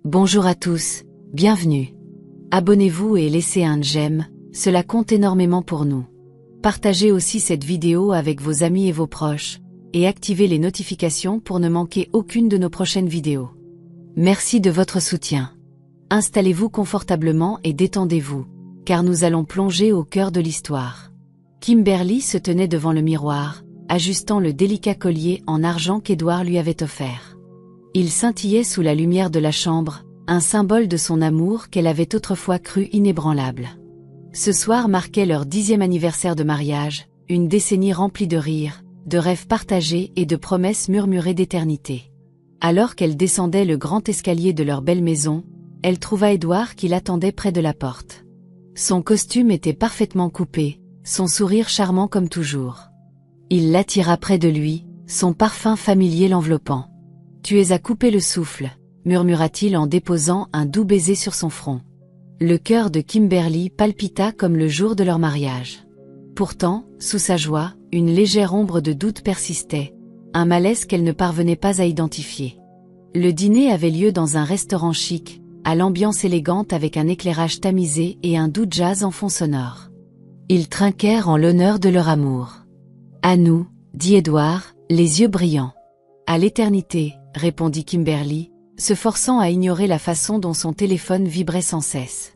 Bonjour à tous, bienvenue. Abonnez-vous et laissez un j'aime, cela compte énormément pour nous. Partagez aussi cette vidéo avec vos amis et vos proches, et activez les notifications pour ne manquer aucune de nos prochaines vidéos. Merci de votre soutien. Installez-vous confortablement et détendez-vous, car nous allons plonger au cœur de l'histoire. Kimberly se tenait devant le miroir, ajustant le délicat collier en argent qu'Edward lui avait offert. Il scintillait sous la lumière de la chambre, un symbole de son amour qu'elle avait autrefois cru inébranlable. Ce soir marquait leur 10e anniversaire de mariage, une décennie remplie de rires, de rêves partagés et de promesses murmurées d'éternité. Alors qu'elle descendait le grand escalier de leur belle maison, elle trouva Edward qui l'attendait près de la porte. Son costume était parfaitement coupé, son sourire charmant comme toujours. Il l'attira près de lui, son parfum familier l'enveloppant. « Tu es à couper le souffle », murmura-t-il en déposant un doux baiser sur son front. Le cœur de Kimberly palpita comme le jour de leur mariage. Pourtant, sous sa joie, une légère ombre de doute persistait, un malaise qu'elle ne parvenait pas à identifier. Le dîner avait lieu dans un restaurant chic, à l'ambiance élégante avec un éclairage tamisé et un doux jazz en fond sonore. Ils trinquèrent en l'honneur de leur amour. « À nous », dit Edward, les yeux brillants. « À l'éternité », répondit Kimberly, se forçant à ignorer la façon dont son téléphone vibrait sans cesse.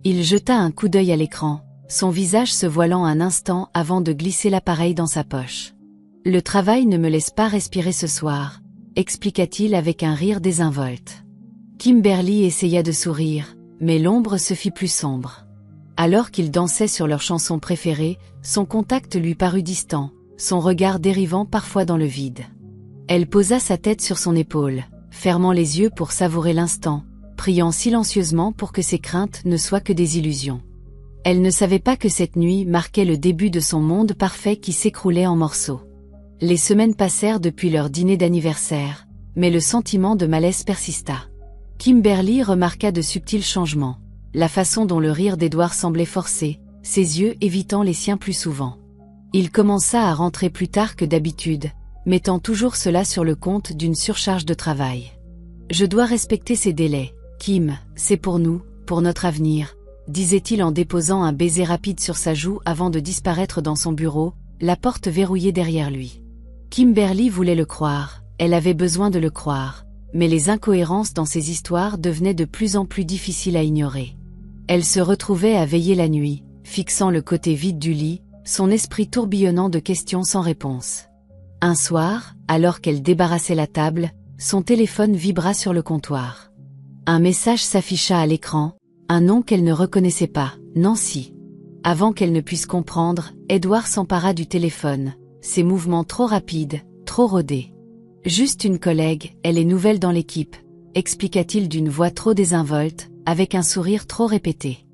Il jeta un coup d'œil à l'écran, son visage se voilant un instant avant de glisser l'appareil dans sa poche. « Le travail ne me laisse pas respirer ce soir », expliqua-t-il avec un rire désinvolte. Kimberly essaya de sourire, mais l'ombre se fit plus sombre. Alors qu'ils dansaient sur leur chanson préférée, son contact lui parut distant, son regard dérivant parfois dans le vide. Elle posa sa tête sur son épaule, fermant les yeux pour savourer l'instant, priant silencieusement pour que ses craintes ne soient que des illusions. Elle ne savait pas que cette nuit marquait le début de son monde parfait qui s'écroulait en morceaux. Les semaines passèrent depuis leur dîner d'anniversaire, mais le sentiment de malaise persista. Kimberly remarqua de subtils changements, la façon dont le rire d'Edward semblait forcé, ses yeux évitant les siens plus souvent. Il commença à rentrer plus tard que d'habitude, mettant toujours cela sur le compte d'une surcharge de travail. « Je dois respecter ces délais, Kim, c'est pour nous, pour notre avenir », disait-il en déposant un baiser rapide sur sa joue avant de disparaître dans son bureau, la porte verrouillée derrière lui. Kimberly voulait le croire, elle avait besoin de le croire, mais les incohérences dans ses histoires devenaient de plus en plus difficiles à ignorer. Elle se retrouvait à veiller la nuit, fixant le côté vide du lit, son esprit tourbillonnant de questions sans réponse. Un soir, alors qu'elle débarrassait la table, son téléphone vibra sur le comptoir. Un message s'afficha à l'écran, un nom qu'elle ne reconnaissait pas, Nancy. Avant qu'elle ne puisse comprendre, Edward s'empara du téléphone, ses mouvements trop rapides, trop rodés. « Juste une collègue, elle est nouvelle dans l'équipe », expliqua-t-il d'une voix trop désinvolte, avec un sourire trop répété.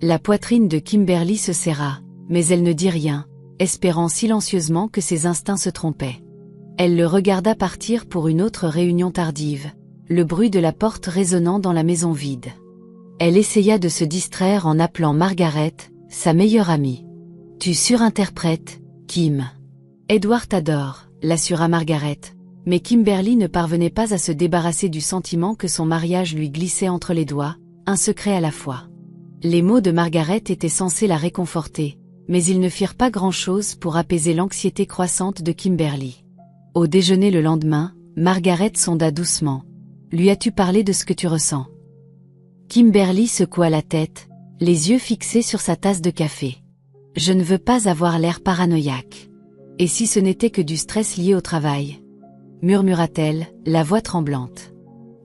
La poitrine de Kimberly se serra, mais elle ne dit rien, espérant silencieusement que ses instincts se trompaient. Elle le regarda partir pour une autre réunion tardive, le bruit de la porte résonnant dans la maison vide. Elle essaya de se distraire en appelant Margaret, sa meilleure amie. « Tu surinterprètes, Kim. Edward t'adore », l'assura Margaret, mais Kimberly ne parvenait pas à se débarrasser du sentiment que son mariage lui glissait entre les doigts, un secret à la fois. Les mots de Margaret étaient censés la réconforter, mais ils ne firent pas grand-chose pour apaiser l'anxiété croissante de Kimberly. Au déjeuner le lendemain, Margaret sonda doucement. « Lui as-tu parlé de ce que tu ressens ?» Kimberly secoua la tête, les yeux fixés sur sa tasse de café. « Je ne veux pas avoir l'air paranoïaque. Et si ce n'était que du stress lié au travail ?» murmura-t-elle, la voix tremblante.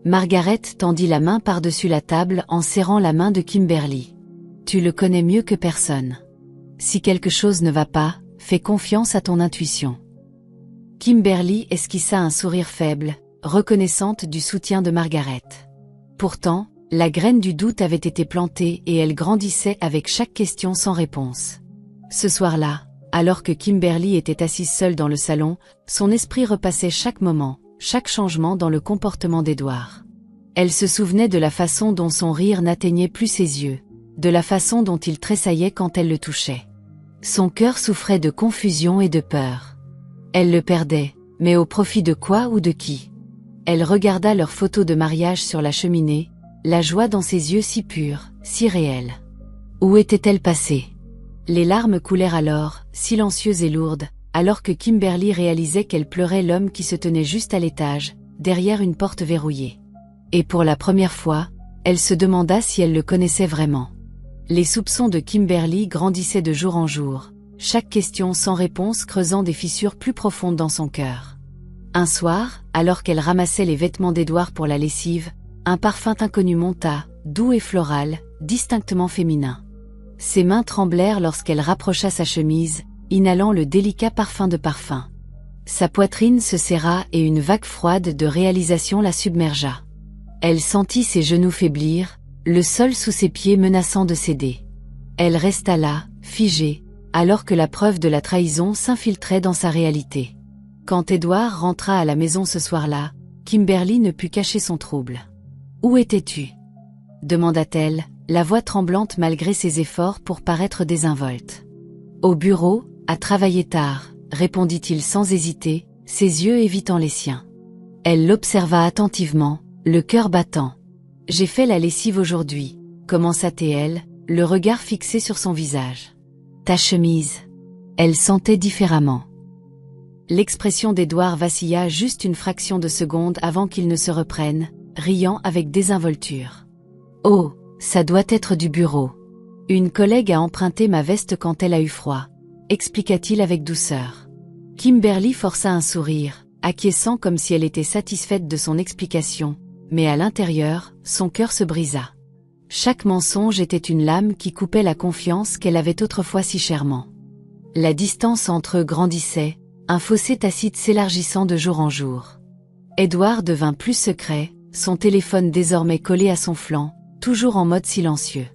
Margaret tendit la main par-dessus la table en serrant la main de Kimberly. « Tu le connais mieux que personne. Si quelque chose ne va pas, fais confiance à ton intuition. » Kimberly esquissa un sourire faible, reconnaissante du soutien de Margaret. Pourtant, la graine du doute avait été plantée et elle grandissait avec chaque question sans réponse. Ce soir-là, alors que Kimberly était assise seule dans le salon, son esprit repassait chaque moment, chaque changement dans le comportement d'Edward. Elle se souvenait de la façon dont son rire n'atteignait plus ses yeux, de la façon dont il tressaillait quand elle le touchait. Son cœur souffrait de confusion et de peur. Elle le perdait, mais au profit de quoi ou de qui? Elle regarda leurs photos de mariage sur la cheminée, la joie dans ses yeux si pure, si réelle. Où était-elle passée? Les larmes coulèrent alors, silencieuses et lourdes, alors que Kimberly réalisait qu'elle pleurait l'homme qui se tenait juste à l'étage, derrière une porte verrouillée. Et pour la première fois, elle se demanda si elle le connaissait vraiment. Les soupçons de Kimberly grandissaient de jour en jour, chaque question sans réponse creusant des fissures plus profondes dans son cœur. Un soir, alors qu'elle ramassait les vêtements d'Edward pour la lessive, un parfum inconnu monta, doux et floral, distinctement féminin. Ses mains tremblèrent lorsqu'elle rapprocha sa chemise, inhalant le délicat parfum de parfum. Sa poitrine se serra et une vague froide de réalisation la submergea. Elle sentit ses genoux faiblir, le sol sous ses pieds menaçant de céder. Elle resta là, figée, alors que la preuve de la trahison s'infiltrait dans sa réalité. Quand Edward rentra à la maison ce soir-là, Kimberly ne put cacher son trouble. « Où étais-tu » demanda-t-elle, la voix tremblante malgré ses efforts pour paraître désinvolte. « Au bureau, à travailler tard », répondit-il sans hésiter, ses yeux évitant les siens. Elle l'observa attentivement, le cœur battant. « J'ai fait la lessive aujourd'hui », commença-t-elle, le regard fixé sur son visage. « Ta chemise ?» Elle sentait différemment. L'expression d'Edward vacilla juste une fraction de seconde avant qu'il ne se reprenne, riant avec désinvolture. « Oh, ça doit être du bureau. Une collègue a emprunté ma veste quand elle a eu froid », expliqua-t-il avec douceur. Kimberly força un sourire, acquiesçant comme si elle était satisfaite de son explication, mais à l'intérieur, son cœur se brisa. Chaque mensonge était une lame qui coupait la confiance qu'elle avait autrefois si chèrement. La distance entre eux grandissait, un fossé tacite s'élargissant de jour en jour. Edward devint plus secret, son téléphone désormais collé à son flanc, toujours en mode silencieux.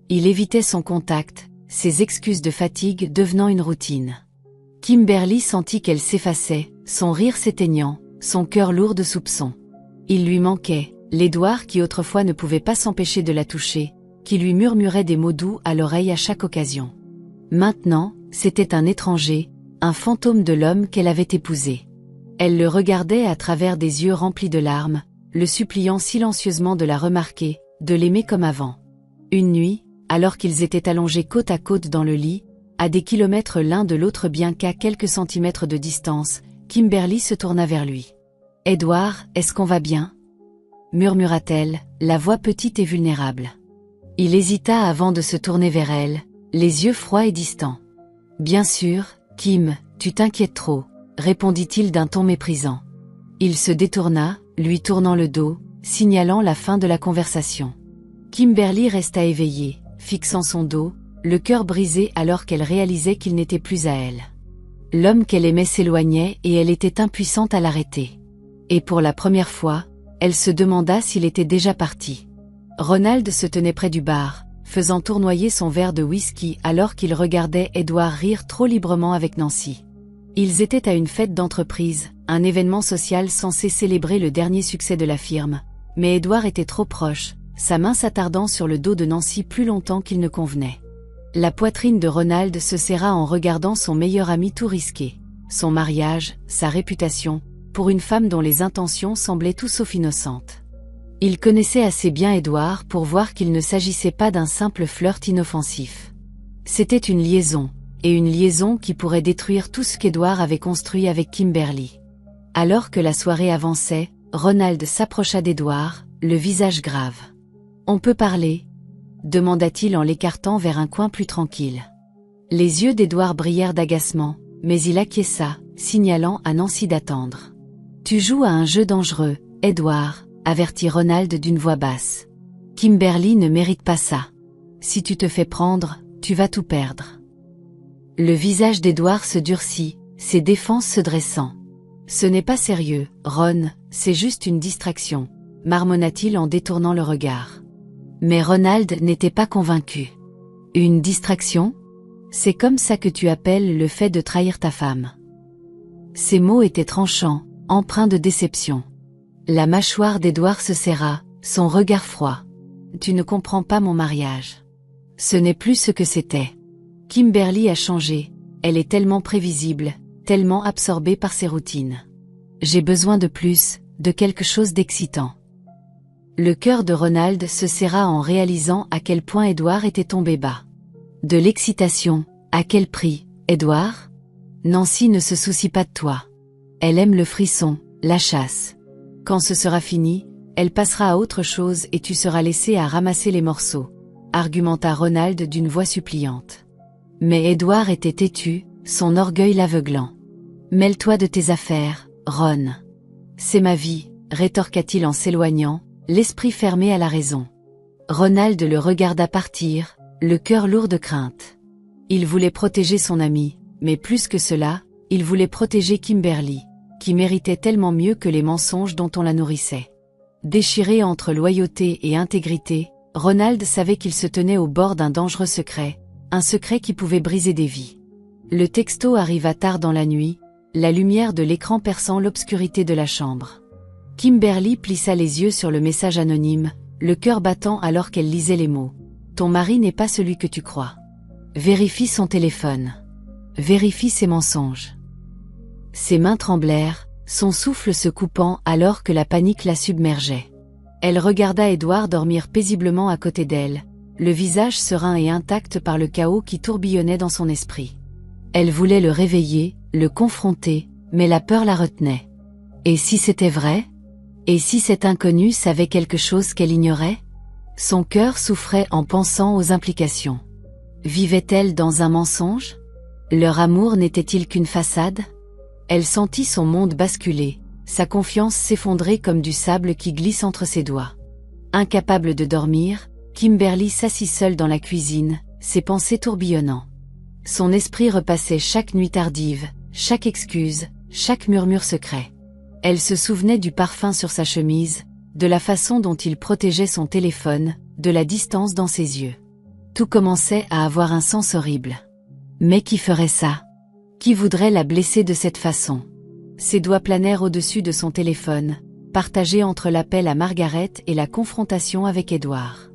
Il évitait son contact, ses excuses de fatigue devenant une routine. Kimberly sentit qu'elle s'effaçait, son rire s'éteignant, son cœur lourd de soupçons. Il lui manquait, l'Edward qui autrefois ne pouvait pas s'empêcher de la toucher, qui lui murmurait des mots doux à l'oreille à chaque occasion. Maintenant, c'était un étranger, un fantôme de l'homme qu'elle avait épousé. Elle le regardait à travers des yeux remplis de larmes, le suppliant silencieusement de la remarquer, de l'aimer comme avant. Une nuit, alors qu'ils étaient allongés côte à côte dans le lit, à des kilomètres l'un de l'autre bien qu'à quelques centimètres de distance, Kimberly se tourna vers lui. « Edward, est-ce qu'on va bien ?» murmura-t-elle, la voix petite et vulnérable. Il hésita avant de se tourner vers elle, les yeux froids et distants. « Bien sûr, Kim, tu t'inquiètes trop », répondit-il d'un ton méprisant. Il se détourna, lui tournant le dos, signalant la fin de la conversation. Kimberly resta éveillée, fixant son dos, le cœur brisé alors qu'elle réalisait qu'il n'était plus à elle. L'homme qu'elle aimait s'éloignait et elle était impuissante à l'arrêter. Et pour la première fois, elle se demanda s'il était déjà parti. Ronald se tenait près du bar, faisant tournoyer son verre de whisky alors qu'il regardait Edward rire trop librement avec Nancy. Ils étaient à une fête d'entreprise, un événement social censé célébrer le dernier succès de la firme, mais Edward était trop proche, sa main s'attardant sur le dos de Nancy plus longtemps qu'il ne convenait. La poitrine de Ronald se serra en regardant son meilleur ami tout risqué. Son mariage, sa réputation, pour une femme dont les intentions semblaient tout sauf innocentes. Il connaissait assez bien Edward pour voir qu'il ne s'agissait pas d'un simple flirt inoffensif. C'était une liaison, et une liaison qui pourrait détruire tout ce qu'Edward avait construit avec Kimberly. Alors que la soirée avançait, Ronald s'approcha d'Edward, le visage grave. « On peut parler ?» demanda-t-il en l'écartant vers un coin plus tranquille. Les yeux d'Edward brillèrent d'agacement, mais il acquiesça, signalant à Nancy d'attendre. « Tu joues à un jeu dangereux, Edward, » avertit Ronald d'une voix basse. « Kimberly ne mérite pas ça. Si tu te fais prendre, tu vas tout perdre. » Le visage d'Edward se durcit, ses défenses se dressant. « Ce n'est pas sérieux, Ron, c'est juste une distraction, » marmonna-t-il en détournant le regard. Mais Ronald n'était pas convaincu. « Une distraction ? C'est comme ça que tu appelles le fait de trahir ta femme. » Ces mots étaient tranchants, empreints de déception. La mâchoire d'Edward se serra, son regard froid. « Tu ne comprends pas mon mariage. Ce n'est plus ce que c'était. Kimberly a changé, elle est tellement prévisible, tellement absorbée par ses routines. J'ai besoin de plus, de quelque chose d'excitant. » Le cœur de Ronald se serra en réalisant à quel point Édouard était tombé bas. De l'excitation, à quel prix, Édouard? Nancy ne se soucie pas de toi. Elle aime le frisson, la chasse. Quand ce sera fini, elle passera à autre chose et tu seras laissé à ramasser les morceaux, argumenta Ronald d'une voix suppliante. Mais Édouard était têtu, son orgueil l'aveuglant. Mêle-toi de tes affaires, Ron. C'est ma vie, rétorqua-t-il en s'éloignant, l'esprit fermé à la raison. Ronald le regarda partir, le cœur lourd de crainte. Il voulait protéger son ami, mais plus que cela, il voulait protéger Kimberly, qui méritait tellement mieux que les mensonges dont on la nourrissait. Déchiré entre loyauté et intégrité, Ronald savait qu'il se tenait au bord d'un dangereux secret, un secret qui pouvait briser des vies. Le texto arriva tard dans la nuit, la lumière de l'écran perçant l'obscurité de la chambre. Kimberly plissa les yeux sur le message anonyme, le cœur battant alors qu'elle lisait les mots. « Ton mari n'est pas celui que tu crois. Vérifie son téléphone. Vérifie ses mensonges. » Ses mains tremblèrent, son souffle se coupant alors que la panique la submergeait. Elle regarda Édouard dormir paisiblement à côté d'elle, le visage serein et intact par le chaos qui tourbillonnait dans son esprit. Elle voulait le réveiller, le confronter, mais la peur la retenait. Et si c'était vrai? Et si cet inconnu savait quelque chose qu'elle ignorait? Son cœur souffrait en pensant aux implications. Vivait-elle dans un mensonge? Leur amour n'était-il qu'une façade? Elle sentit son monde basculer, sa confiance s'effondrer comme du sable qui glisse entre ses doigts. Incapable de dormir, Kimberly s'assit seule dans la cuisine, ses pensées tourbillonnant. Son esprit repassait chaque nuit tardive, chaque excuse, chaque murmure secret. Elle se souvenait du parfum sur sa chemise, de la façon dont il protégeait son téléphone, de la distance dans ses yeux. Tout commençait à avoir un sens horrible. Mais qui ferait ça? Qui voudrait la blesser de cette façon? Ses doigts planèrent au-dessus de son téléphone, partagé entre l'appel à Margaret et la confrontation avec Édouard.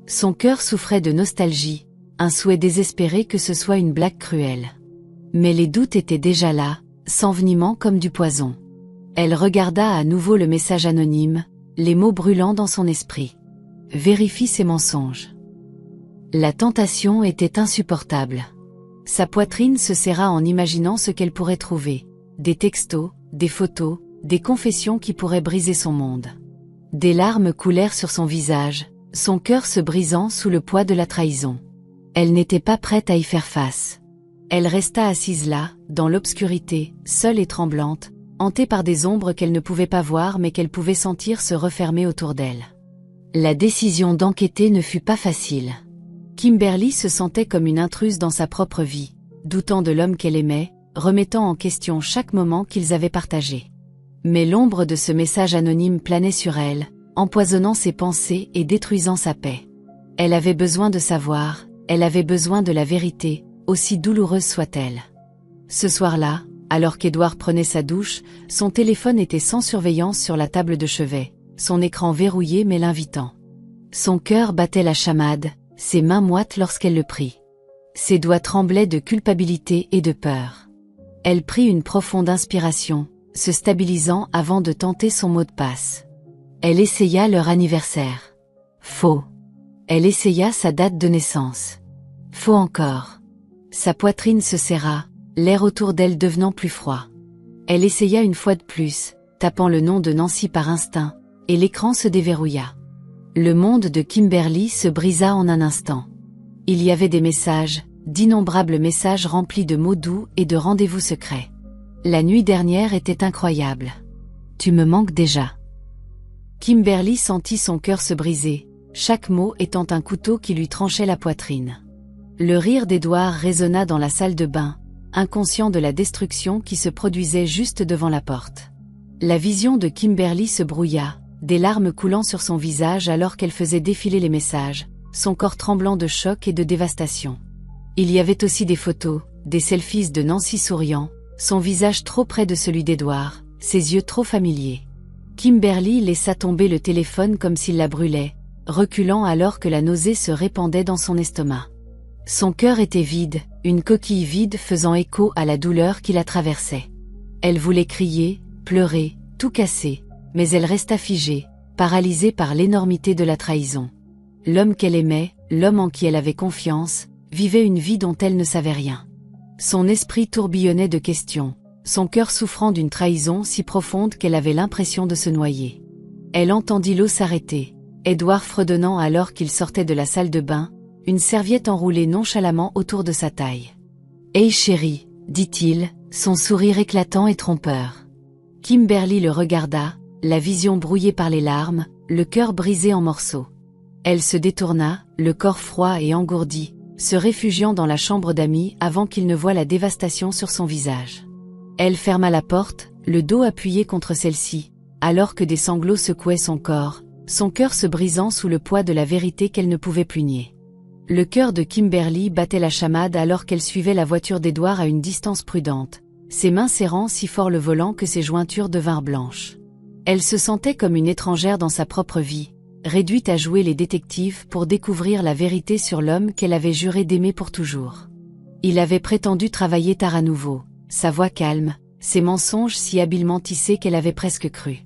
Son cœur souffrait de nostalgie, un souhait désespéré que ce soit une blague cruelle. Mais les doutes étaient déjà là, s'envenimant comme du poison. Elle regarda à nouveau le message anonyme, les mots brûlant dans son esprit. Vérifie ses mensonges. La tentation était insupportable. Sa poitrine se serra en imaginant ce qu'elle pourrait trouver. Des textos, des photos, des confessions qui pourraient briser son monde. Des larmes coulèrent sur son visage, son cœur se brisant sous le poids de la trahison. Elle n'était pas prête à y faire face. Elle resta assise là, dans l'obscurité, seule et tremblante, hantée par des ombres qu'elle ne pouvait pas voir mais qu'elle pouvait sentir se refermer autour d'elle. La décision d'enquêter ne fut pas facile. Kimberly se sentait comme une intruse dans sa propre vie, doutant de l'homme qu'elle aimait, remettant en question chaque moment qu'ils avaient partagé. Mais l'ombre de ce message anonyme planait sur elle, empoisonnant ses pensées et détruisant sa paix. Elle avait besoin de savoir, elle avait besoin de la vérité, aussi douloureuse soit-elle. Ce soir-là, alors qu'Édouard prenait sa douche, son téléphone était sans surveillance sur la table de chevet, son écran verrouillé mais l'invitant. Son cœur battait la chamade, ses mains moites lorsqu'elle le prit. Ses doigts tremblaient de culpabilité et de peur. Elle prit une profonde inspiration, se stabilisant avant de tenter son mot de passe. Elle essaya leur anniversaire. Faux. Elle essaya sa date de naissance. Faux encore. Sa poitrine se serra, l'air autour d'elle devenant plus froid. Elle essaya une fois de plus, tapant le nom de Nancy par instinct, et l'écran se déverrouilla. Le monde de Kimberly se brisa en un instant. Il y avait des messages, d'innombrables messages remplis de mots doux et de rendez-vous secrets. La nuit dernière était incroyable. Tu me manques déjà. Kimberly sentit son cœur se briser, chaque mot étant un couteau qui lui tranchait la poitrine. Le rire d'Édouard résonna dans la salle de bain, inconscient de la destruction qui se produisait juste devant la porte. La vision de Kimberly se brouilla, des larmes coulant sur son visage alors qu'elle faisait défiler les messages, son corps tremblant de choc et de dévastation. Il y avait aussi des photos, des selfies de Nancy souriant, son visage trop près de celui d'Édouard, ses yeux trop familiers. Kimberly laissa tomber le téléphone comme s'il la brûlait, reculant alors que la nausée se répandait dans son estomac. Son cœur était vide, une coquille vide faisant écho à la douleur qui la traversait. Elle voulait crier, pleurer, tout casser, mais elle resta figée, paralysée par l'énormité de la trahison. L'homme qu'elle aimait, l'homme en qui elle avait confiance, vivait une vie dont elle ne savait rien. Son esprit tourbillonnait de questions, son cœur souffrant d'une trahison si profonde qu'elle avait l'impression de se noyer. Elle entendit l'eau s'arrêter, Édouard fredonnant alors qu'il sortait de la salle de bain, une serviette enroulée nonchalamment autour de sa taille. « Hey chérie », dit-il, son sourire éclatant et trompeur. Kimberly le regarda, la vision brouillée par les larmes, le cœur brisé en morceaux. Elle se détourna, le corps froid et engourdi, se réfugiant dans la chambre d'amis avant qu'il ne voie la dévastation sur son visage. Elle ferma la porte, le dos appuyé contre celle-ci, alors que des sanglots secouaient son corps, son cœur se brisant sous le poids de la vérité qu'elle ne pouvait plus nier. Le cœur de Kimberly battait la chamade alors qu'elle suivait la voiture d'Édouard à une distance prudente, ses mains serrant si fort le volant que ses jointures devinrent blanches. Elle se sentait comme une étrangère dans sa propre vie, réduite à jouer les détectives pour découvrir la vérité sur l'homme qu'elle avait juré d'aimer pour toujours. Il avait prétendu travailler tard à nouveau, sa voix calme, ses mensonges si habilement tissés qu'elle avait presque cru.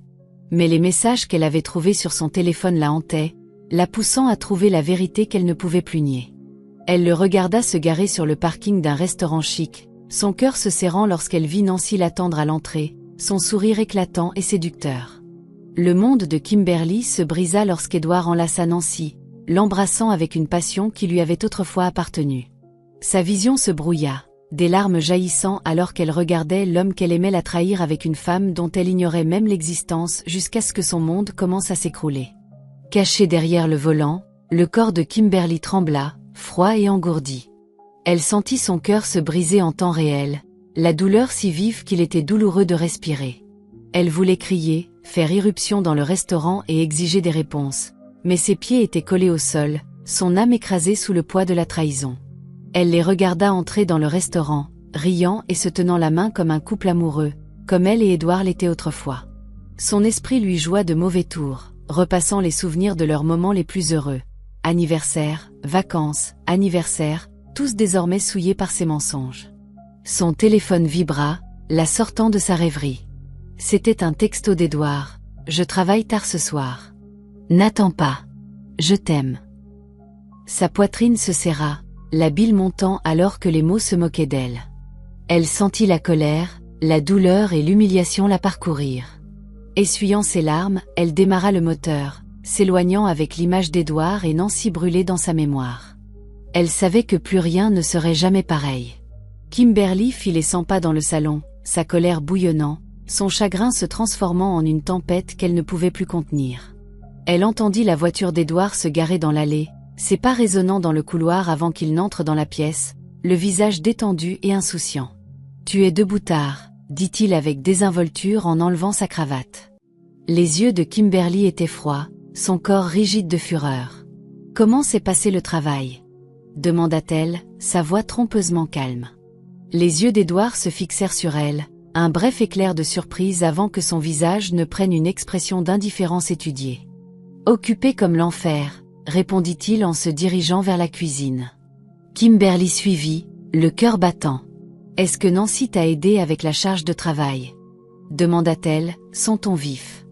Mais les messages qu'elle avait trouvés sur son téléphone la hantaient, la poussant à trouver la vérité qu'elle ne pouvait plus nier. Elle le regarda se garer sur le parking d'un restaurant chic, son cœur se serrant lorsqu'elle vit Nancy l'attendre à l'entrée, son sourire éclatant et séducteur. Le monde de Kimberly se brisa lorsqu'Édouard enlaça Nancy, l'embrassant avec une passion qui lui avait autrefois appartenu. Sa vision se brouilla, des larmes jaillissant alors qu'elle regardait l'homme qu'elle aimait la trahir avec une femme dont elle ignorait même l'existence jusqu'à ce que son monde commence à s'écrouler. Caché derrière le volant, le corps de Kimberly trembla, froid et engourdi. Elle sentit son cœur se briser en temps réel, la douleur si vive qu'il était douloureux de respirer. Elle voulait crier, faire irruption dans le restaurant et exiger des réponses, mais ses pieds étaient collés au sol, son âme écrasée sous le poids de la trahison. Elle les regarda entrer dans le restaurant, riant et se tenant la main comme un couple amoureux, comme elle et Édouard l'étaient autrefois. Son esprit lui joua de mauvais tours, repassant les souvenirs de leurs moments les plus heureux. Anniversaire, vacances, anniversaire, tous désormais souillés par ses mensonges. Son téléphone vibra, la sortant de sa rêverie. C'était un texto d'Édouard. « Je travaille tard ce soir. N'attends pas. Je t'aime. » Sa poitrine se serra, la bile montant alors que les mots se moquaient d'elle. Elle sentit la colère, la douleur et l'humiliation la parcourir. Essuyant ses larmes, elle démarra le moteur, s'éloignant avec l'image d'Édouard et Nancy brûlée dans sa mémoire. Elle savait que plus rien ne serait jamais pareil. Kimberly fit les 100 pas dans le salon, sa colère bouillonnant, son chagrin se transformant en une tempête qu'elle ne pouvait plus contenir. Elle entendit la voiture d'Édouard se garer dans l'allée, ses pas résonnant dans le couloir avant qu'il n'entre dans la pièce, le visage détendu et insouciant. « Tu es debout tard », dit-il avec désinvolture en enlevant sa cravate. Les yeux de Kimberly étaient froids, son corps rigide de fureur. « Comment s'est passé le travail ?» demanda-t-elle, sa voix trompeusement calme. Les yeux d'Édouard se fixèrent sur elle, un bref éclair de surprise avant que son visage ne prenne une expression d'indifférence étudiée. « Occupé comme l'enfer », répondit-il en se dirigeant vers la cuisine. Kimberly suivit, le cœur battant. « Est-ce que Nancy t'a aidé avec la charge de travail ?» demanda-t-elle, son ton vif.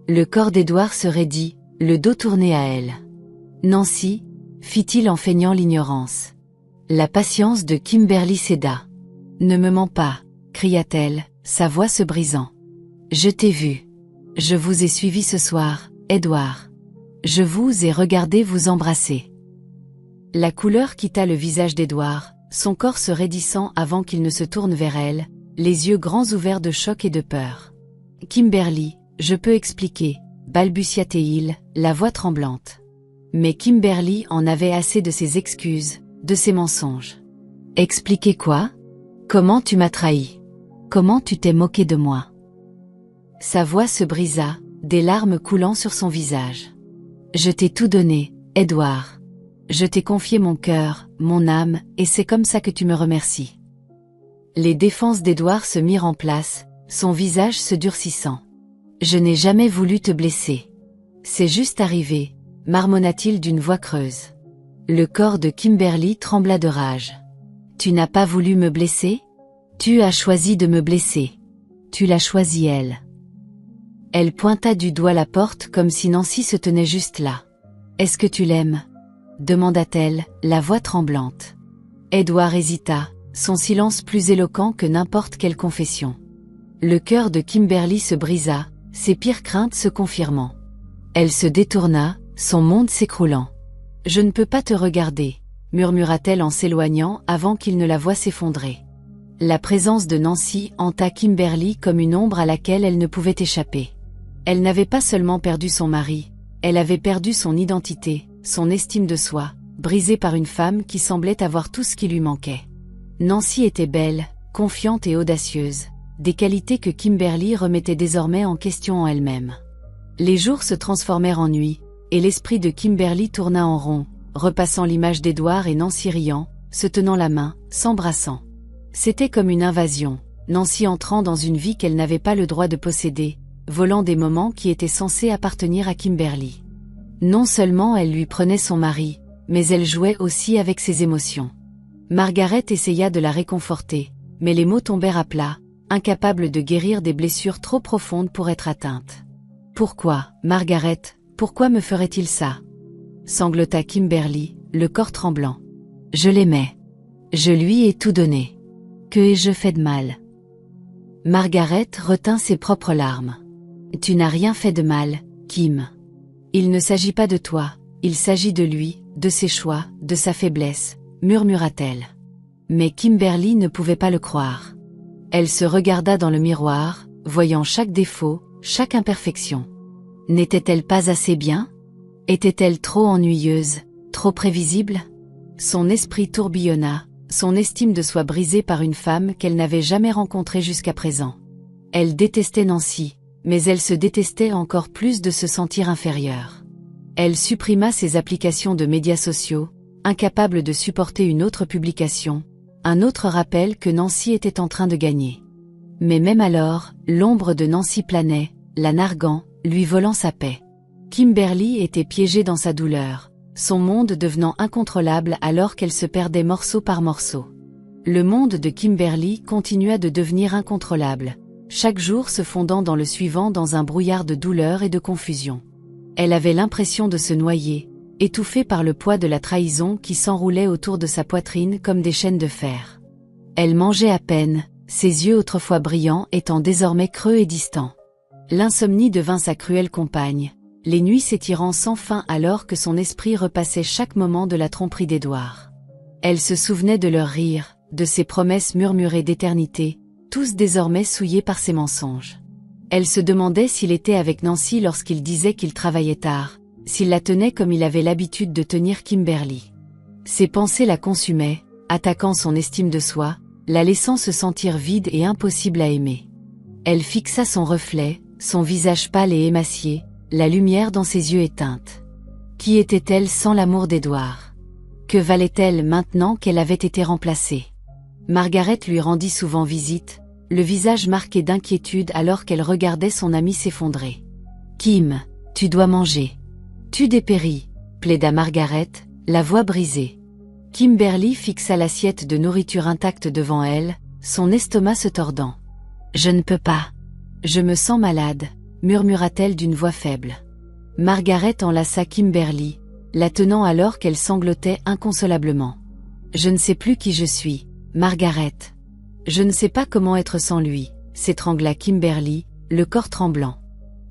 Le corps d'Édouard se raidit, le dos tourné à elle. « Nancy ?» fit-il en feignant l'ignorance. La patience de Kimberly céda. « Ne me mens pas !» cria-t-elle, sa voix se brisant. « Je t'ai vu. Je vous ai suivi ce soir, Édouard. Je vous ai regardé vous embrasser. » La couleur quitta le visage d'Édouard, son corps se raidissant avant qu'il ne se tourne vers elle, les yeux grands ouverts de choc et de peur. « Kimberly, je peux expliquer, » balbutia-t-il, la voix tremblante. Mais Kimberly en avait assez de ses excuses, de ses mensonges. « Expliquer quoi ? Comment tu m'as trahi ? Comment tu t'es moqué de moi ?» Sa voix se brisa, des larmes coulant sur son visage. « Je t'ai tout donné, Édouard. Je t'ai confié mon cœur, mon âme, et c'est comme ça que tu me remercies. » Les défenses d'Édouard se mirent en place, son visage se durcissant. « Je n'ai jamais voulu te blesser. C'est juste arrivé, » marmonna-t-il d'une voix creuse. Le corps de Kimberly trembla de rage. « Tu n'as pas voulu me blesser ? Tu as choisi de me blesser. Tu l'as choisi elle. » Elle pointa du doigt la porte comme si Nancy se tenait juste là. « Est-ce que tu l'aimes » demanda-t-elle, la voix tremblante. Edward hésita, son silence plus éloquent que n'importe quelle confession. Le cœur de Kimberly se brisa, ses pires craintes se confirmant. Elle se détourna, son monde s'écroulant. « Je ne peux pas te regarder » murmura-t-elle en s'éloignant avant qu'il ne la voie s'effondrer. La présence de Nancy hanta Kimberly comme une ombre à laquelle elle ne pouvait échapper. Elle n'avait pas seulement perdu son mari, elle avait perdu son identité, son estime de soi, brisée par une femme qui semblait avoir tout ce qui lui manquait. Nancy était belle, confiante et audacieuse, des qualités que Kimberly remettait désormais en question en elle-même. Les jours se transformèrent en nuit, et l'esprit de Kimberly tourna en rond, repassant l'image d'Edward et Nancy riant, se tenant la main, s'embrassant. C'était comme une invasion, Nancy entrant dans une vie qu'elle n'avait pas le droit de posséder, volant des moments qui étaient censés appartenir à Kimberly. Non seulement elle lui prenait son mari, mais elle jouait aussi avec ses émotions. Margaret essaya de la réconforter, mais les mots tombèrent à plat, incapables de guérir des blessures trop profondes pour être atteintes. « Pourquoi, Margaret, pourquoi me ferait-il ça ?» sanglota Kimberly, le corps tremblant. « Je l'aimais. Je lui ai tout donné. Que ai-je fait de mal ?» Margaret retint ses propres larmes. « Tu n'as rien fait de mal, Kim. Il ne s'agit pas de toi, il s'agit de lui, de ses choix, de sa faiblesse, » murmura-t-elle. Mais Kimberly ne pouvait pas le croire. Elle se regarda dans le miroir, voyant chaque défaut, chaque imperfection. N'était-elle pas assez bien? Était-elle trop ennuyeuse, trop prévisible? Son esprit tourbillonna, son estime de soi brisée par une femme qu'elle n'avait jamais rencontrée jusqu'à présent. Elle détestait Nancy, mais elle se détestait encore plus de se sentir inférieure. Elle supprima ses applications de médias sociaux, incapable de supporter une autre publication, un autre rappel que Nancy était en train de gagner. Mais même alors, l'ombre de Nancy planait, la narguant, lui volant sa paix. Kimberly était piégée dans sa douleur, son monde devenant incontrôlable alors qu'elle se perdait morceau par morceau. Le monde de Kimberly continua de devenir incontrôlable, chaque jour se fondant dans le suivant dans un brouillard de douleur et de confusion. Elle avait l'impression de se noyer, étouffée par le poids de la trahison qui s'enroulait autour de sa poitrine comme des chaînes de fer. Elle mangeait à peine, ses yeux autrefois brillants étant désormais creux et distants. L'insomnie devint sa cruelle compagne, les nuits s'étirant sans fin alors que son esprit repassait chaque moment de la tromperie d'Edward. Elle se souvenait de leurs rires, de ses promesses murmurées d'éternité, tous désormais souillés par ses mensonges. Elle se demandait s'il était avec Nancy lorsqu'il disait qu'il travaillait tard, s'il la tenait comme il avait l'habitude de tenir Kimberly. Ses pensées la consumaient, attaquant son estime de soi, la laissant se sentir vide et impossible à aimer. Elle fixa son reflet, son visage pâle et émacié, la lumière dans ses yeux éteinte. Qui était-elle sans l'amour d'Edward? Que valait-elle maintenant qu'elle avait été remplacée? Margaret lui rendit souvent visite, le visage marqué d'inquiétude alors qu'elle regardait son amie s'effondrer. « Kim, tu dois manger. »« Tu dépéris » plaida Margaret, la voix brisée. Kimberly fixa l'assiette de nourriture intacte devant elle, son estomac se tordant. « Je ne peux pas. Je me sens malade » murmura-t-elle d'une voix faible. Margaret enlaça Kimberly, la tenant alors qu'elle sanglotait inconsolablement. « Je ne sais plus qui je suis, Margaret. Je ne sais pas comment être sans lui » s'étrangla Kimberly, le corps tremblant.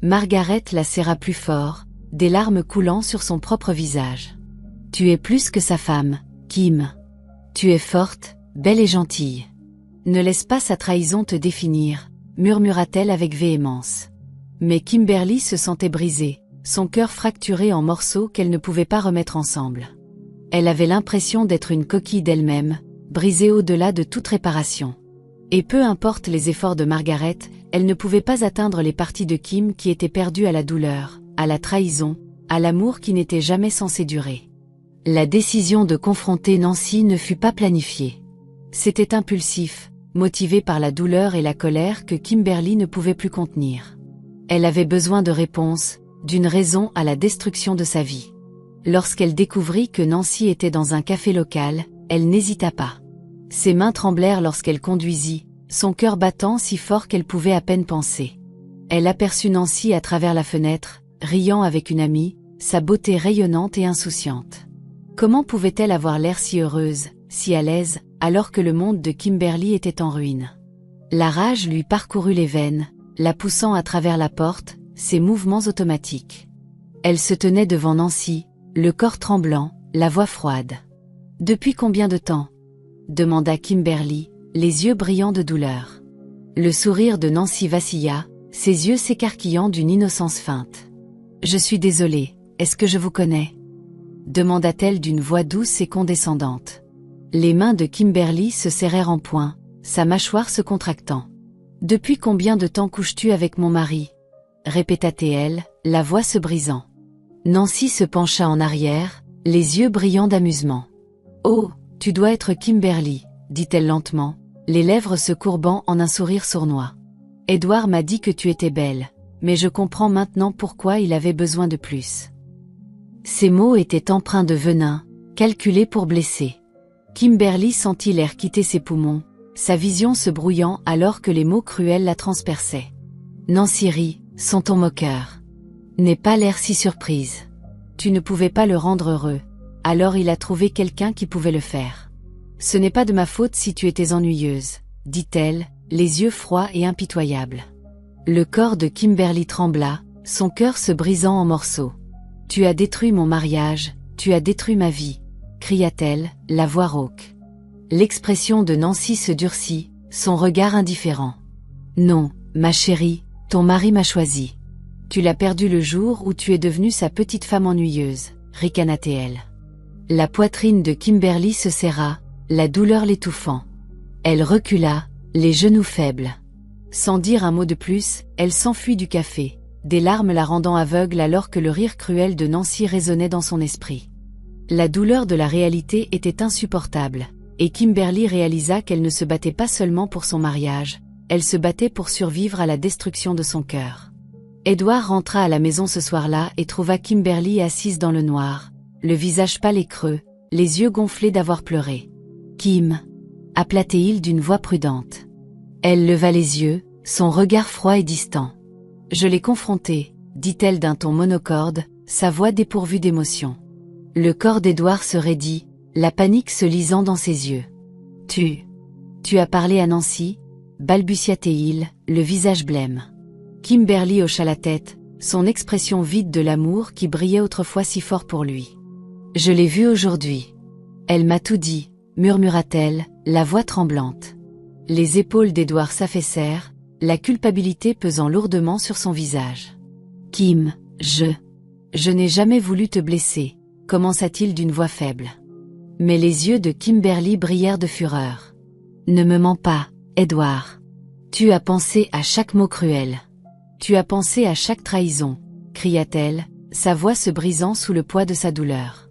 Margaret la serra plus fort, des larmes coulant sur son propre visage. « Tu es plus que sa femme, Kim. Tu es forte, belle et gentille. Ne laisse pas sa trahison te définir » murmura-t-elle avec véhémence. Mais Kimberly se sentait brisée, son cœur fracturé en morceaux qu'elle ne pouvait pas remettre ensemble. Elle avait l'impression d'être une coquille d'elle-même, brisée au-delà de toute réparation. Et peu importe les efforts de Margaret, elle ne pouvait pas atteindre les parties de Kim qui étaient perdues à la douleur, à la trahison, à l'amour qui n'était jamais censé durer. La décision de confronter Nancy ne fut pas planifiée. C'était impulsif, motivé par la douleur et la colère que Kimberly ne pouvait plus contenir. Elle avait besoin de réponses, d'une raison à la destruction de sa vie. Lorsqu'elle découvrit que Nancy était dans un café local, elle n'hésita pas. Ses mains tremblèrent lorsqu'elle conduisit, son cœur battant si fort qu'elle pouvait à peine penser. Elle aperçut Nancy à travers la fenêtre, riant avec une amie, sa beauté rayonnante et insouciante. Comment pouvait-elle avoir l'air si heureuse, si à l'aise, alors que le monde de Kimberly était en ruine? La rage lui parcourut les veines, la poussant à travers la porte, ses mouvements automatiques. Elle se tenait devant Nancy, le corps tremblant, la voix froide. « Depuis combien de temps ?» demanda Kimberly, les yeux brillants de douleur. Le sourire de Nancy vacilla, ses yeux s'écarquillant d'une innocence feinte. « Je suis désolée, est-ce que je vous connais ?» demanda-t-elle d'une voix douce et condescendante. Les mains de Kimberly se serrèrent en poing, sa mâchoire se contractant. « Depuis combien de temps couches-tu avec mon mari ?» répéta-t-elle, la voix se brisant. Nancy se pencha en arrière, les yeux brillants d'amusement. « Oh, tu dois être Kimberly, » dit-elle lentement, les lèvres se courbant en un sourire sournois. « Edward m'a dit que tu étais belle, mais je comprends maintenant pourquoi il avait besoin de plus. » Ces mots étaient empreints de venin, calculés pour blesser. Kimberly sentit l'air quitter ses poumons, sa vision se brouillant alors que les mots cruels la transperçaient. Nancy rit, son ton moqueur. « N'aie pas l'air si surprise. Tu ne pouvais pas le rendre heureux, alors il a trouvé quelqu'un qui pouvait le faire. Ce n'est pas de ma faute si tu étais ennuyeuse, » dit-elle, les yeux froids et impitoyables. Le corps de Kimberly trembla, son cœur se brisant en morceaux. « Tu as détruit mon mariage, tu as détruit ma vie, » cria-t-elle, la voix rauque. L'expression de Nancy se durcit, son regard indifférent. « Non, ma chérie, ton mari m'a choisi. Tu l'as perdu le jour où tu es devenue sa petite femme ennuyeuse, » ricana-t-elle. La poitrine de Kimberly se serra, la douleur l'étouffant. Elle recula, les genoux faibles. Sans dire un mot de plus, elle s'enfuit du café, des larmes la rendant aveugle alors que le rire cruel de Nancy résonnait dans son esprit. La douleur de la réalité était insupportable, et Kimberly réalisa qu'elle ne se battait pas seulement pour son mariage, elle se battait pour survivre à la destruction de son cœur. Edward rentra à la maison ce soir-là et trouva Kimberly assise dans le noir, le visage pâle et creux, les yeux gonflés d'avoir pleuré. « Kim » appela-t-il d'une voix prudente. Elle leva les yeux, son regard froid et distant. « Je l'ai confronté », dit-elle d'un ton monocorde, sa voix dépourvue d'émotion. Le corps d'Edward se raidit, la panique se lisant dans ses yeux. « Tu as parlé à Nancy ?» balbutia-t-il, le visage blême. Kimberly hocha la tête, son expression vide de l'amour qui brillait autrefois si fort pour lui. « Je l'ai vue aujourd'hui. Elle m'a tout dit », murmura-t-elle, la voix tremblante. Les épaules d'Edward s'affaissèrent, la culpabilité pesant lourdement sur son visage. « Kim, je n'ai jamais voulu te blesser », commença-t-il d'une voix faible. Mais les yeux de Kimberly brillèrent de fureur. « Ne me mens pas, Edward. Tu as pensé à chaque mot cruel. Tu as pensé à chaque trahison, » cria-t-elle, sa voix se brisant sous le poids de sa douleur.